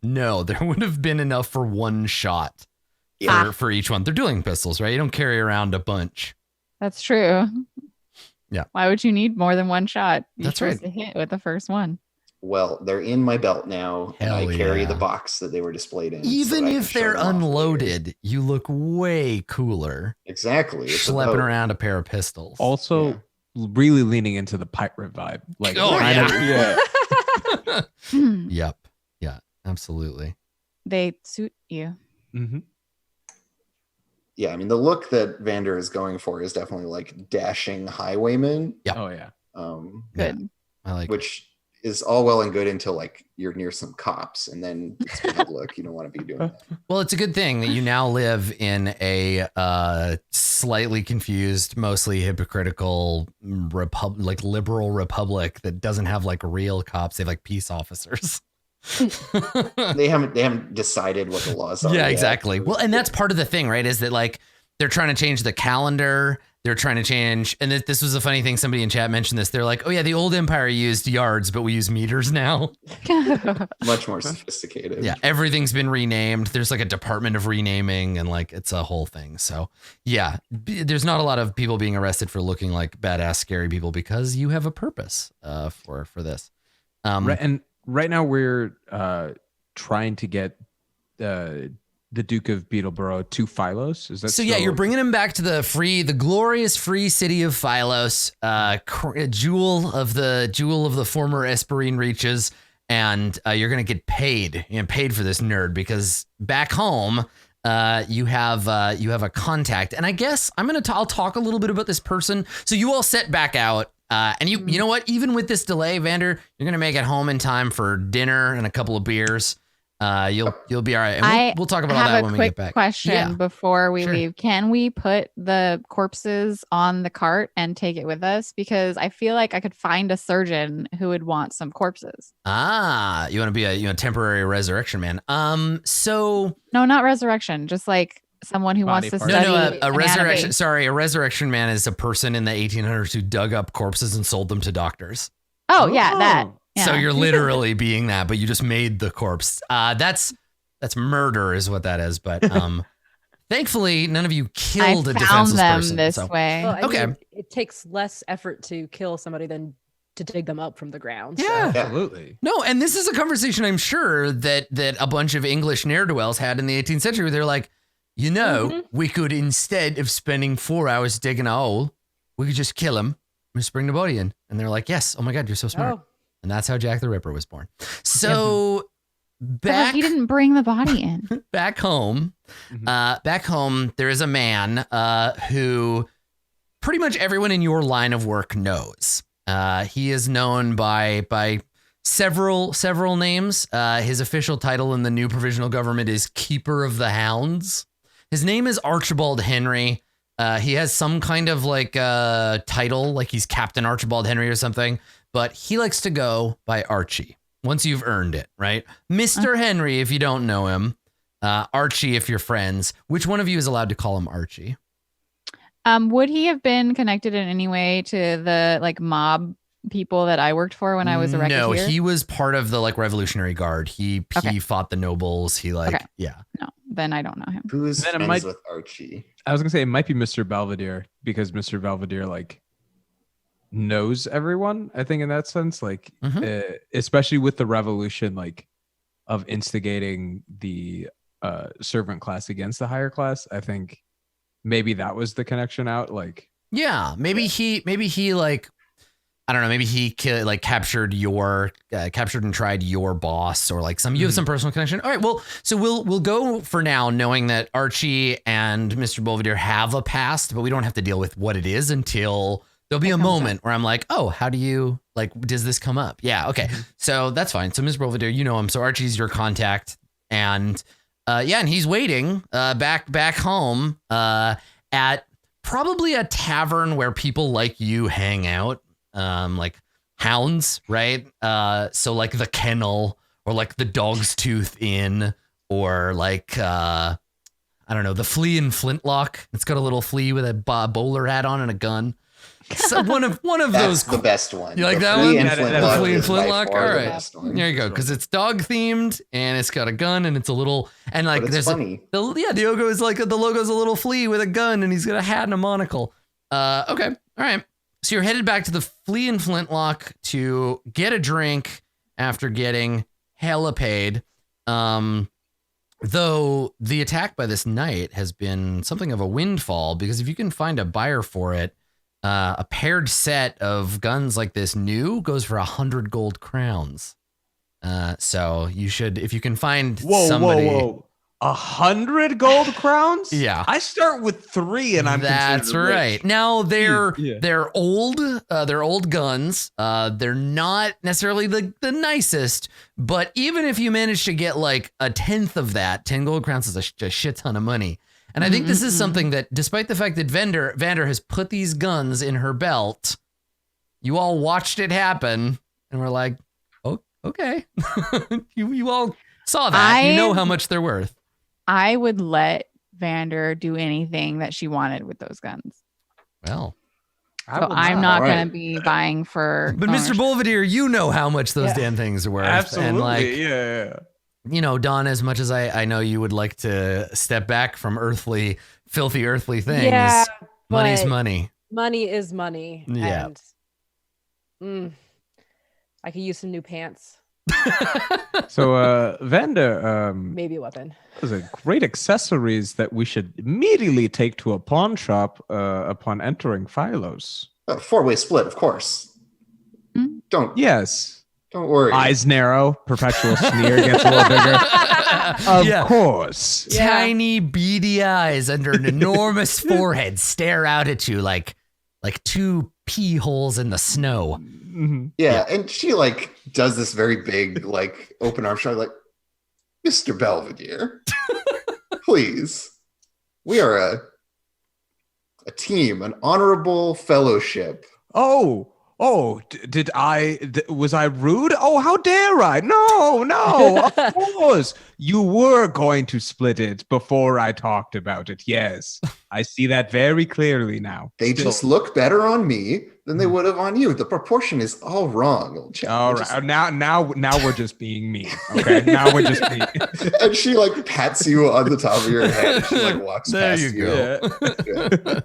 No, there would have been enough for one shot for each one. They're dueling pistols, right? You don't carry around a bunch. That's true. Yeah. Why would you need more than one shot? You're That's right. supposed to hit with the first one. Well, they're in my belt now, and Hell I carry yeah. the box that they were displayed in. Even so that I if can show they're them off later. unloaded, you look way cooler Exactly. It's a schlepping boat. around. around a pair of pistols. Also, really leaning into the pirate vibe. Like, Oh, yeah. Yep. Yeah, absolutely. They suit you. Mm-hmm. Yeah, I mean, the look that Vander is going for is definitely like dashing highwayman. Yeah. Oh, yeah. Good. I like Which is all well and good until like you're near some cops, and then it's a bad look. You don't want to be doing that. Well, it's a good thing that you now live in a slightly confused, mostly hypocritical liberal republic that doesn't have like real cops. They have like peace officers. They haven't decided what the laws are. Yeah, yet. exactly. Well, and that's part of the thing, right? Is that like they're trying to change the calendar. They're trying to change. And this was a funny thing. Somebody in chat mentioned this. They're like, oh, yeah, the old empire used yards, but we use meters now. Much more sophisticated. Yeah, everything's been renamed. There's like a department of renaming and like it's a whole thing. So, yeah, there's not a lot of people being arrested for looking like badass, scary people because you have a purpose for this. And right now we're trying to get the Duke of Beetleborough to Philos. Is that so? still... Yeah, you're bringing him back to the glorious free city of Philos, jewel of the former Esperine reaches, and you're gonna get paid. Paid for this nerd because back home, you have a contact, and I guess I'll talk a little bit about this person. So you all set back out. And you know what? Even with this delay, Vander, you're gonna make it home in time for dinner and a couple of beers. You'll be all right. And we'll talk about all that when we get back. Question before we Sure. leave. Can we put the corpses on the cart and take it with us? Because I feel like I could find a surgeon who would want some corpses. You want to be a temporary resurrection man. So No, not resurrection. Just like someone who wants Body to part. study a resurrection. anatomy. Sorry, a resurrection man is a person in the 1800s who dug up corpses and sold them to doctors. Oh, yeah, that. Yeah. So you're literally being that, but you just made the corpse. That's murder is what that is. But Thankfully, none of you I killed a found defenseless them person. this so. way. Well, I Okay. mean, it takes less effort to kill somebody than to dig them up from the ground. so- Yeah. Absolutely. No, and this is a conversation I'm sure that a bunch of English ne'er-do-wells had in the 18th century where they're like, we could, instead of spending 4 hours digging a hole, we could just kill him and just bring the body in. And they're like, yes, oh my God, you're so smart. Oh, And that's how Jack the Ripper was born. So But he didn't bring the body in. back home, there is a man who pretty much everyone in your line of work knows. He is known by several names. His official title in the new provisional government is Keeper of the Hounds. His name is Archibald Henry. He has some kind of like title, like he's Captain Archibald Henry or something, but he likes to go by Archie once you've earned it, right? Mr. Henry, if you don't know him, Archie, if you're friends. Which one of you is allowed to call him Archie? Would he have been connected in any way to the like mob people that I worked for when I was a racketeer? No, he was part of the like Revolutionary Guard. He fought the nobles. He No, then I don't know him. Who is Then it friends might- with Archie? I was gonna say it might be Mr. Belvedere because Mr. Belvedere like knows everyone. I think in that sense, like especially with the revolution, like of instigating the servant class against the higher class. I think maybe that was the connection out. Like, yeah, maybe he like, I don't know, maybe he captured and tried your boss or like you have some personal connection. All right, well, so we'll go for now knowing that Archie and Mr. Belvedere have a past, but we don't have to deal with what it is until there'll be a moment where I'm like, oh, how do you does this come up? Yeah, okay, so that's fine. So Mr. Belvedere, you know him, so Archie's your contact, and and he's waiting back home at probably a tavern where people like you hang out. Like hounds, right? So like the Kennel or like the Dog's Tooth Inn or like I don't know, the Flea and Flintlock. It's got a little flea with a bowler hat on and a gun. So one of That's those. the best one. You like The that Flea one? and Flintlock The Flea and is by Flintlock. far All the right, best one. there you go. Because it's dog themed and it's got a gun and it's a little and like But it's there's funny. the logo is like the logo's a little flea with a gun and he's got a hat and a monocle. Okay, all right. So you're headed back to the Flea and Flintlock to get a drink after getting hella paid. Though the attack by this knight has been something of a windfall because if you can find a buyer for it, a paired set of guns like this new goes for 100 gold crowns. So you should, if you can find somebody. Whoa. 100 gold crowns? Yeah. I start with 3 and I'm That's considered right. rich. Now they're Yeah. old guns. They're not necessarily the nicest, but even if you manage to get like a tenth of that, 10 gold crowns is a shit ton of money. And I think this is something that, despite the fact that Vander has put these guns in her belt, you all watched it happen and were like, oh, okay. you all saw that. You know how much they're worth. I would let Vander do anything that she wanted with those guns. Well, So I'm not All right. going to be buying for. but Mr. Belvedere, you know how much those damn things are worth. Absolutely. And like, yeah. you know, Don, as much as I know you would like to step back from filthy earthly things, Yeah, money's but money. money is money. Yeah. And I could use some new pants, So, Vander, maybe a weapon. those are great accessories that we should immediately take to a pawn shop upon entering Philos. A four-way split, of course. Hmm? Don't Yes. worry. Eyes narrow, perpetual sneer gets a little bigger. Of course. Yeah. Tiny beady eyes under an enormous forehead stare out at you like two pea holes in the snow. Mhm. Yeah, and she like does this very big, like open arm shot, like, Mr. Belvedere, please. We are a team, an honorable fellowship. Was I rude? Oh, how dare I? No, of course. You were going to split it before I talked about it. Yes, I see that very clearly now. They Still- just look better on me. than they would have on you. The proportion is all wrong, old chap. All right. Now we're just being mean. Okay. Now we're just mean. And she like pats you on the top of your head. And she like walks There past you go. Yeah.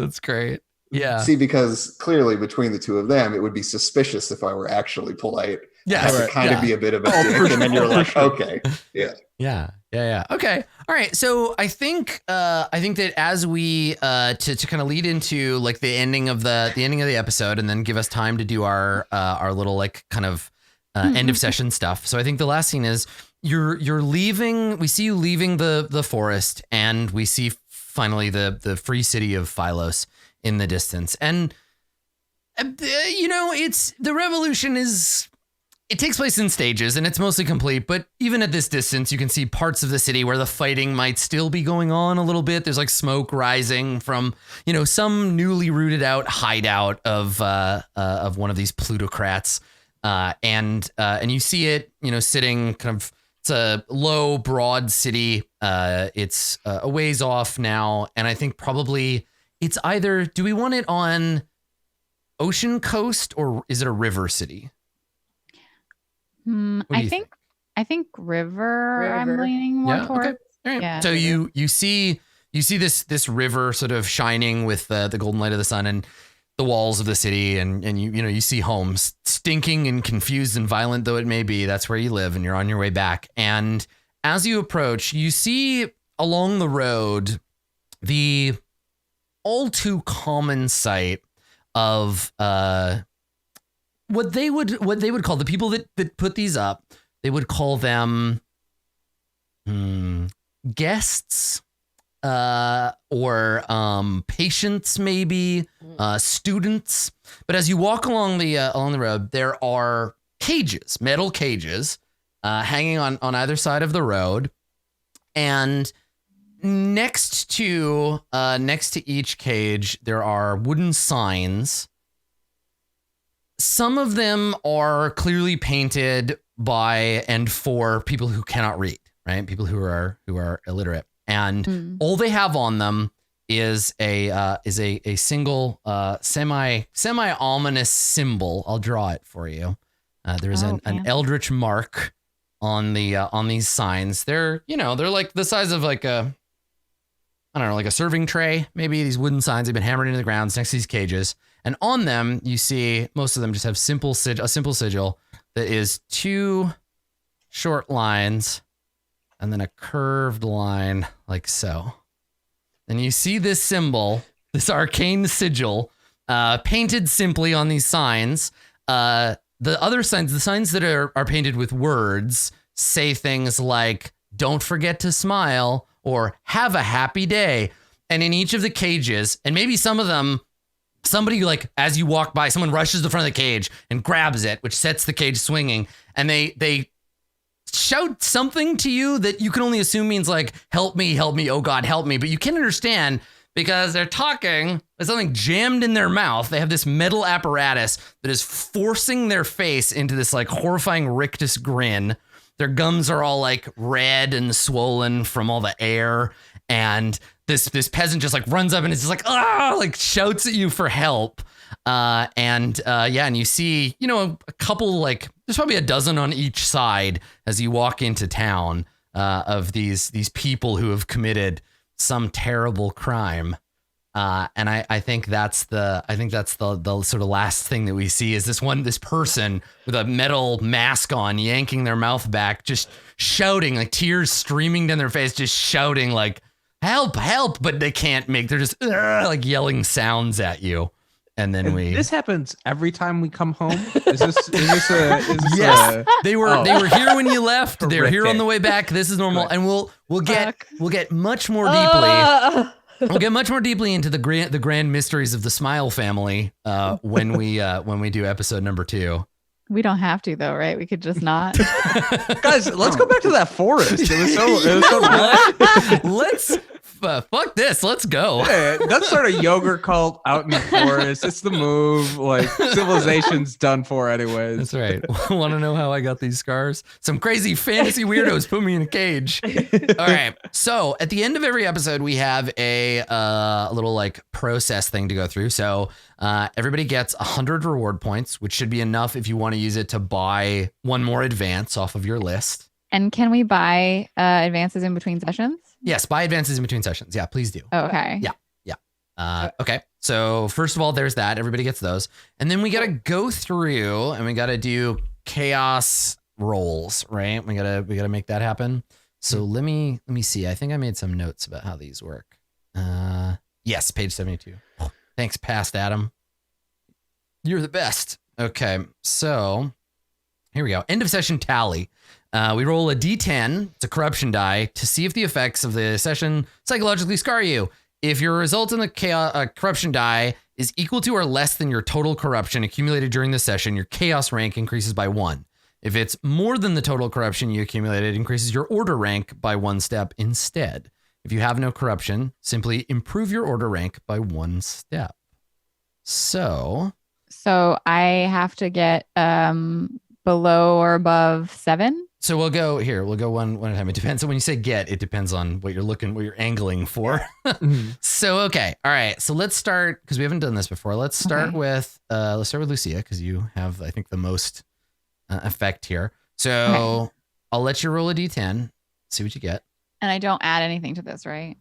That's great. Yeah. See, because clearly between the two of them, it would be suspicious if I were actually polite. Yeah. I have to kind of be a bit of a dick, and then you're like, okay, yeah. Yeah. Okay. All right. So I think that as we to kind of lead into like the ending of the episode, and then give us time to do our little like kind of end of session stuff. So I think the last scene is you're leaving. We see you leaving the forest, and we see finally the free city of Philos in the distance. And it's the revolution is. It takes place in stages and it's mostly complete, but even at this distance, you can see parts of the city where the fighting might still be going on a little bit. There's like smoke rising from, some newly rooted out hideout of one of these plutocrats. And you see it, sitting kind of, it's a low, broad city. It's a ways off now. And I think probably it's either, do we want it on ocean coast or is it a river city? I think river. I'm leaning more towards. Okay. All right. Yeah. So you see this river sort of shining with the golden light of the sun and the walls of the city, and you see homes stinking and confused and violent though it may be. That's where you live, and you're on your way back. And as you approach, you see along the road the all too common sight of what they would call the people that put these up, they would call them guests or patients, maybe students. But as you walk along the road, there are cages, metal cages, hanging on either side of the road, and next to each cage there are wooden signs. Some of them are clearly painted by and for people who cannot read, right? People who are illiterate, and all they have on them is a single semi ominous symbol. I'll draw it for you. There is an eldritch mark on these signs. They're like the size of like a serving tray. Maybe these wooden signs have been hammered into the ground next to these cages. And on them, you see most of them just have a simple sigil that is two short lines and then a curved line like so. And you see this symbol, this arcane sigil, painted simply on these signs. The other signs, the signs that are painted with words, say things like, "Don't forget to smile," or "Have a happy day." And in each of the cages, and maybe some of them, somebody, like, as you walk by, someone rushes to the front of the cage and grabs it, which sets the cage swinging. And they shout something to you that you can only assume means like, help me, oh God, help me. But you can't understand because they're talking with something jammed in their mouth. They have this metal apparatus that is forcing their face into this like horrifying rictus grin. Their gums are all like red and swollen from all the air. And this peasant just like runs up and is just like, like shouts at you for help. And you see, a couple, like there's probably a dozen on each side as you walk into town, of these people who have committed some terrible crime. And I think that's the sort of last thing that we see is this person with a metal mask on, yanking their mouth back, just shouting, like tears streaming down their face, just shouting like, help, but they can't make, they're just like yelling sounds at you. And then this happens every time we come home. Yes, they were here when you left. They're here on the way back. This is normal. And we'll get much more deeply. We'll get much more deeply into the grand mysteries of the Smile family when we do episode number 2. We don't have to though, right? We could just not. Guys, let's go back to that forest. It was so nice. Let's fuck this. Let's go. Yeah, that's sort of yogurt cult out in the forest. It's the move. Like civilization's done for anyways. That's right. Want to know how I got these scars? Some crazy fantasy weirdos put me in a cage. All right. So at the end of every episode, we have a little like process thing to go through. So everybody gets 100 reward points, which should be enough if you want to use it to buy one more advance off of your list. And can we buy advances in between sessions? Yes, buy advances in between sessions. Yeah, please do. Oh, okay. Yeah. Okay. So first of all, there's that. Everybody gets those. And then we got to go through and we got to do chaos rolls, right? We got to make that happen. So let me see. I think I made some notes about how these work. Yes, page 72. Thanks, past Adam. You're the best. Okay. So here we go. End of session tally. We roll a D10. It's a corruption die to see if the effects of the session psychologically scar you. If your result in the corruption die is equal to or less than your total corruption accumulated during the session, your chaos rank increases by 1. If it's more than the total corruption you accumulated, it increases your order rank by 1 step instead. If you have no corruption, simply improve your order rank by 1 step. So I have to get below or above 7. So we'll go here. We'll go one at a time. It depends on when you say get, it depends on what you're angling for. So, okay. All right. So let's start because we haven't done this before. Let's start with Lucia because you have, I think, the most effect here. So I'll let you roll a D10, see what you get. And I don't add anything to this, right?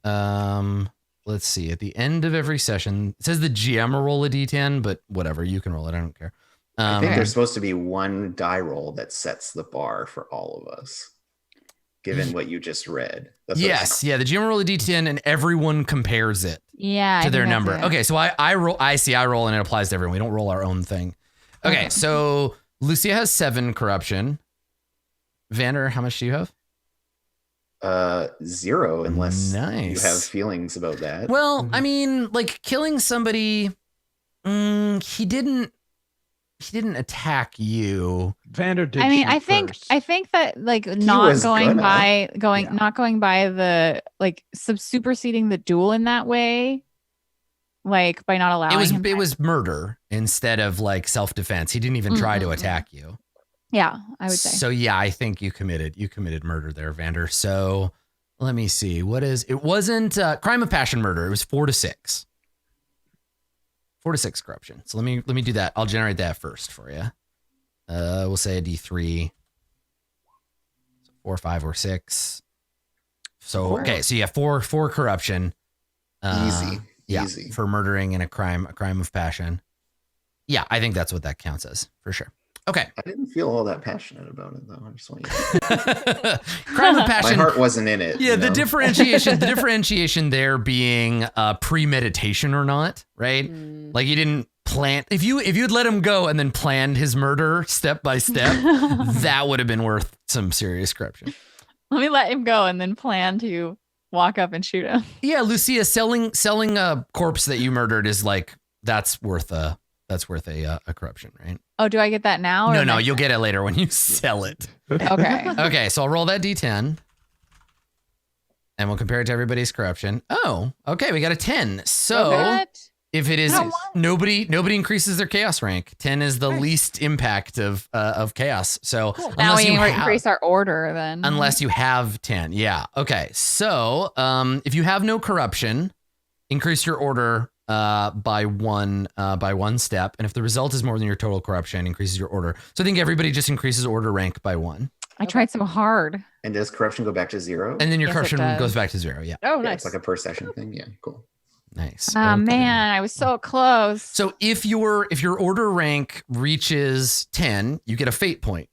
Let's see. At the end of every session, it says the GM will roll a D10, but whatever, you can roll it. I don't care. I think there's supposed to be one die roll that sets the bar for all of us, given what you just read. That's yes, yeah. The GM will roll a D10 and everyone compares it to their number. Okay, so I roll and it applies to everyone. We don't roll our own thing. Okay, so Lucia has 7 corruption. Vander, how much do you have? 0, unless nice. you have feelings about that. Well, I mean, like killing somebody, he didn't attack you. Vander did. I mean, I think that like not going by the like superseding the duel in that way, like by not allowing it was murder instead of like self-defense. He didn't even try to attack you. Yeah, I would say. So yeah, I think you committed murder there, Vander. So let me see. It wasn't crime of passion murder. It was 4 to 6. 4 to 6 corruption. So let me do that. I'll generate that first for you. We'll say a D3. So 4, 5, or 6. So okay, so you have 4 corruption. Easy. Yeah, Easy. for murdering in a crime of passion. Yeah, I think that's what that counts as for sure. Okay. I didn't feel all that passionate about it though. I just want you to crime of passion. My heart wasn't in it. Yeah, the differentiation there being premeditation or not, right? Like you didn't plan. If you'd let him go and then planned his murder step by step, that would have been worth some serious corruption. Let me let him go and then plan to walk up and shoot him. Yeah, Lucia, selling a corpse that you murdered is like that's worth a corruption, right? Oh, do I get that now? No, you'll get it later when you sell it. Okay. Okay, so I'll roll that D10. And we'll compare it to everybody's corruption. Oh, okay, we got a 10. So if it is nobody increases their chaos rank. 10 is the least impact of chaos. So now we increase our order then. Unless you have 10. Yeah. Okay. So if you have no corruption, increase your order by one step, and if the result is more than your total corruption, increases your order. So I think everybody just increases order rank by 1. I tried so hard. And does corruption go back to 0? And then your corruption goes back to 0. Yeah. Oh, Yeah, nice. it's like a per session thing. Yeah, cool. Nice. Oh man, I was so close. So if your order rank reaches 10, you get a fate point,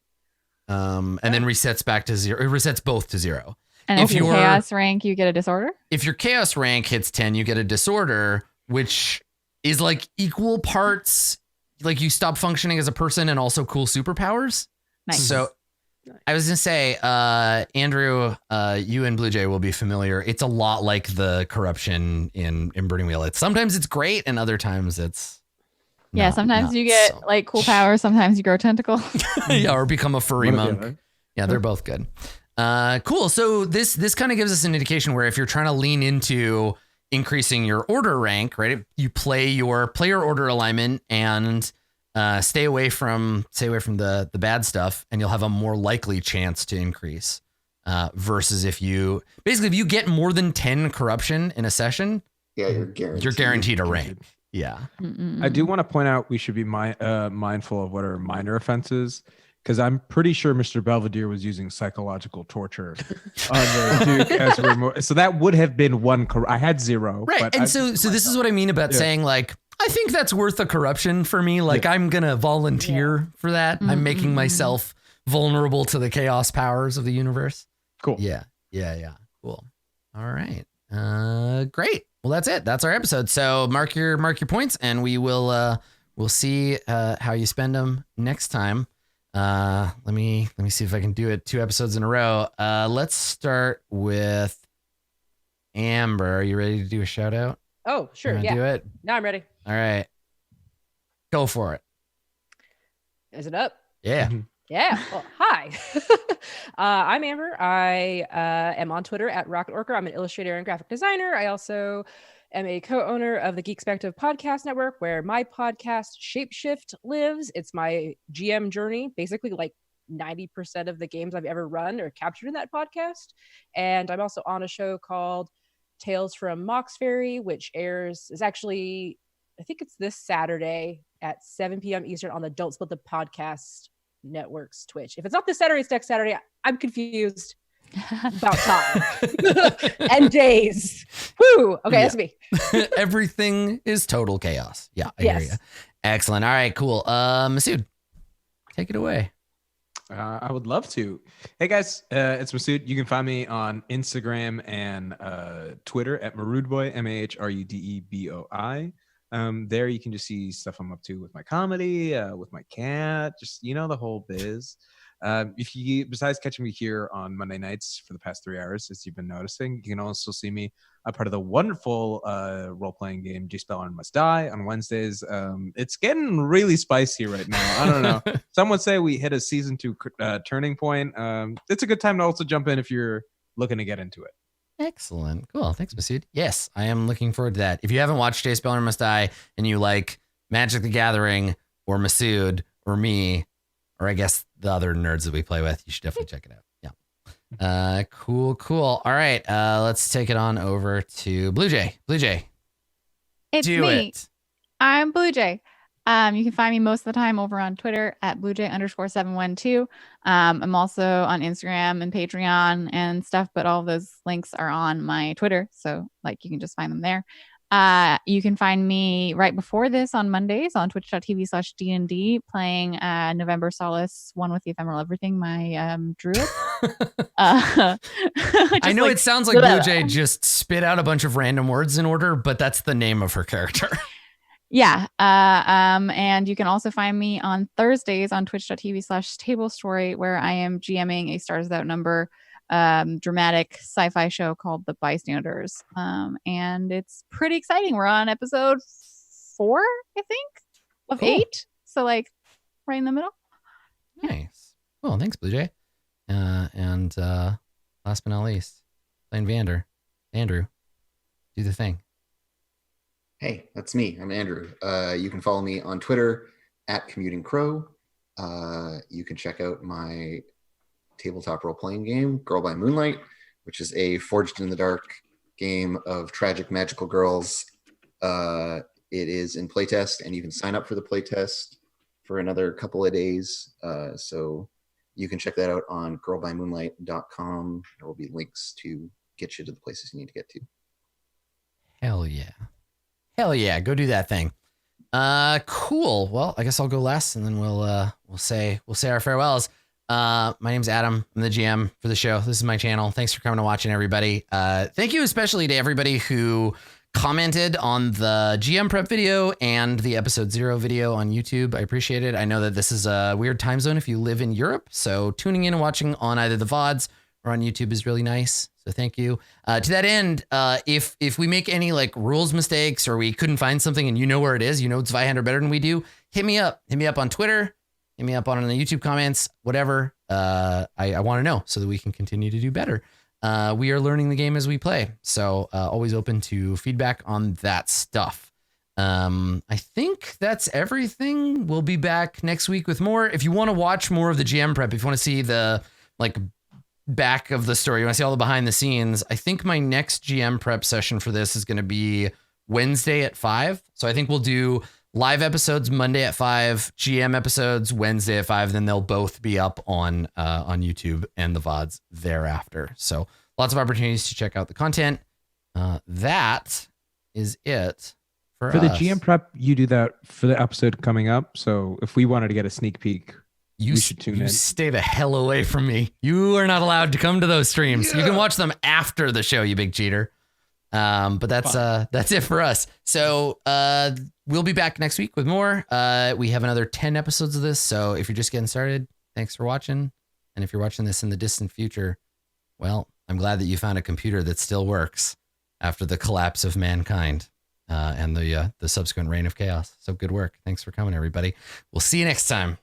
and then resets back to 0. It resets both to 0. And if your chaos rank, you get a disorder. If your chaos rank hits 10, you get a disorder, which is like equal parts, like you stop functioning as a person and also cool superpowers. Nice. So I was going to say, Andrew, you and Blue Jay will be familiar. It's a lot like the corruption in Burning Wheel. Sometimes it's great and other times it's sometimes you get like cool powers. Sometimes you grow tentacles. Yeah, or become a furry monk. Yeah, they're both good. Cool. So this kind of gives us an indication where if you're trying to lean into increasing your order rank, right? You play your player order alignment and stay away from the bad stuff, and you'll have a more likely chance to increase. Versus if you get more than 10 corruption in a session, you're guaranteed a rank. Yeah. I do want to point out we should be mindful of what are minor offenses, because I'm pretty sure Mr. Belvedere was using psychological torture on the Duke so that would have been one. I had 0. Right. And so this is what I mean about saying, like, I think that's worth a corruption for me. Like, I'm going to volunteer for that. I'm making myself vulnerable to the chaos powers of the universe. Cool. Yeah. Cool. All right. Great. Well, that's it. That's our episode. So mark your points, and we'll see how you spend them next time. Let me see if I can do it 2 episodes in a row. Let's start with Amber. Are you ready to do a shout out? Oh, sure. Yeah. Do it. Now I'm ready. All right. Go for it. Is it up? Yeah. Yeah. Well, hi. I'm Amber. I am on Twitter at Rocket Orca. I'm an illustrator and graphic designer. I also am a co-owner of the Geekspective Podcast Network, where my podcast Shapeshift lives. It's my GM journey. Basically, like 90% of the games I've ever run are captured in that podcast. And I'm also on a show called Tales from Mox Ferry, which is actually, I think it's this Saturday at 7 p.m. Eastern on the Don't Split the Podcast Network's Twitch. If it's not this Saturday, it's next Saturday. I'm confused about time and days. Woo! Okay, that's me. Everything is total chaos. Yeah, I hear you. Excellent. All right, cool. Masood, take it away. I would love to. Hey guys, it's Masood. You can find me on Instagram and Twitter at Marudeboy, MAHRUDEBOI. There you can just see stuff I'm up to with my comedy, with my cat, just, the whole biz. If you, besides catching me here on Monday nights for the past 3 hours, as you've been noticing, you can also see me a part of the wonderful role-playing game J Spellrunner Must Die on Wednesdays. It's getting really spicy right now. I don't know. Some would say we hit a season 2 turning point. It's a good time to also jump in if you're looking to get into it. Excellent. Cool. Thanks, Masood. Yes, I am looking forward to that. If you haven't watched J Spellrunner Must Die and you like Magic the Gathering or Masood or me, or I guess the other nerds that we play with, you should definitely check it out. Yeah. Cool. All right. Let's take it on over to Blue Jay. Blue Jay. It's me. I'm Blue Jay. You can find me most of the time over on Twitter at BlueJay_712. I'm also on Instagram and Patreon and stuff, but all of those links are on my Twitter. So you can just find them there. You can find me right before this on Mondays on twitch.tv/DND playing November Solace, One with the Ephemeral Everything, my druid. I know it sounds like Blue Jay just spit out a bunch of random words in order, but that's the name of her character. Yeah. And you can also find me on Thursdays on twitch.tv/tablestory, where I am GMing a Stars Without Number dramatic sci-fi show called The Bystanders. And it's pretty exciting. We're on episode 4, I think, of 8. So right in the middle. Nice. Well, thanks, Blue Jay. And last but not least, playing Andrew, do the thing. Hey, that's me. I'm Andrew. You can follow me on Twitter at Commuting Crow. You can check out my tabletop role-playing game, Girl by Moonlight, which is a Forged in the Dark game of tragic magical girls. It is in playtest, and you can sign up for the playtest for another couple of days. So you can check that out on girlbymoonlight.com. There will be links to get you to the places you need to get to. Hell yeah, go do that thing. Cool. Well, I guess I'll go last, and then we'll say our farewells. My name's Adam. I'm the GM for the show. This is my channel. Thanks for coming and watching, everybody. Thank you especially to everybody who commented on the GM prep video and the episode 0 video on YouTube. I appreciate it. I know that this is a weird time zone if you live in Europe, so tuning in and watching on either the VODs or on YouTube is really nice. So thank you. To that end, if we make any rules mistakes or we couldn't find something and you know where it is, Zweihander better than we do, hit me up. Hit me up on Twitter, hit me up on it in the YouTube comments, whatever. I want to know so that we can continue to do better. We are learning the game as we play. So always open to feedback on that stuff. I think that's everything. We'll be back next week with more. If you want to watch more of the GM prep, if you want to see the like back of the story, you want to see all the behind the scenes, I think my next GM prep session for this is going to be Wednesday at 5. So I think we'll do live episodes Monday at 5, GM episodes Wednesday at 5. Then they'll both be up on YouTube and the VODs thereafter. So lots of opportunities to check out the content. That is it for the us. GM prep. You do that for the episode coming up. So if we wanted to get a sneak peek, we should tune in. Stay the hell away from me. You are not allowed to come to those streams. You can watch them after the show, you big cheater. But that's it for us. So we'll be back next week with more. We have another 10 episodes of this. So if you're just getting started, thanks for watching. And if you're watching this in the distant future, well, I'm glad that you found a computer that still works after the collapse of mankind and the subsequent reign of chaos. So good work. Thanks for coming, everybody. We'll see you next time.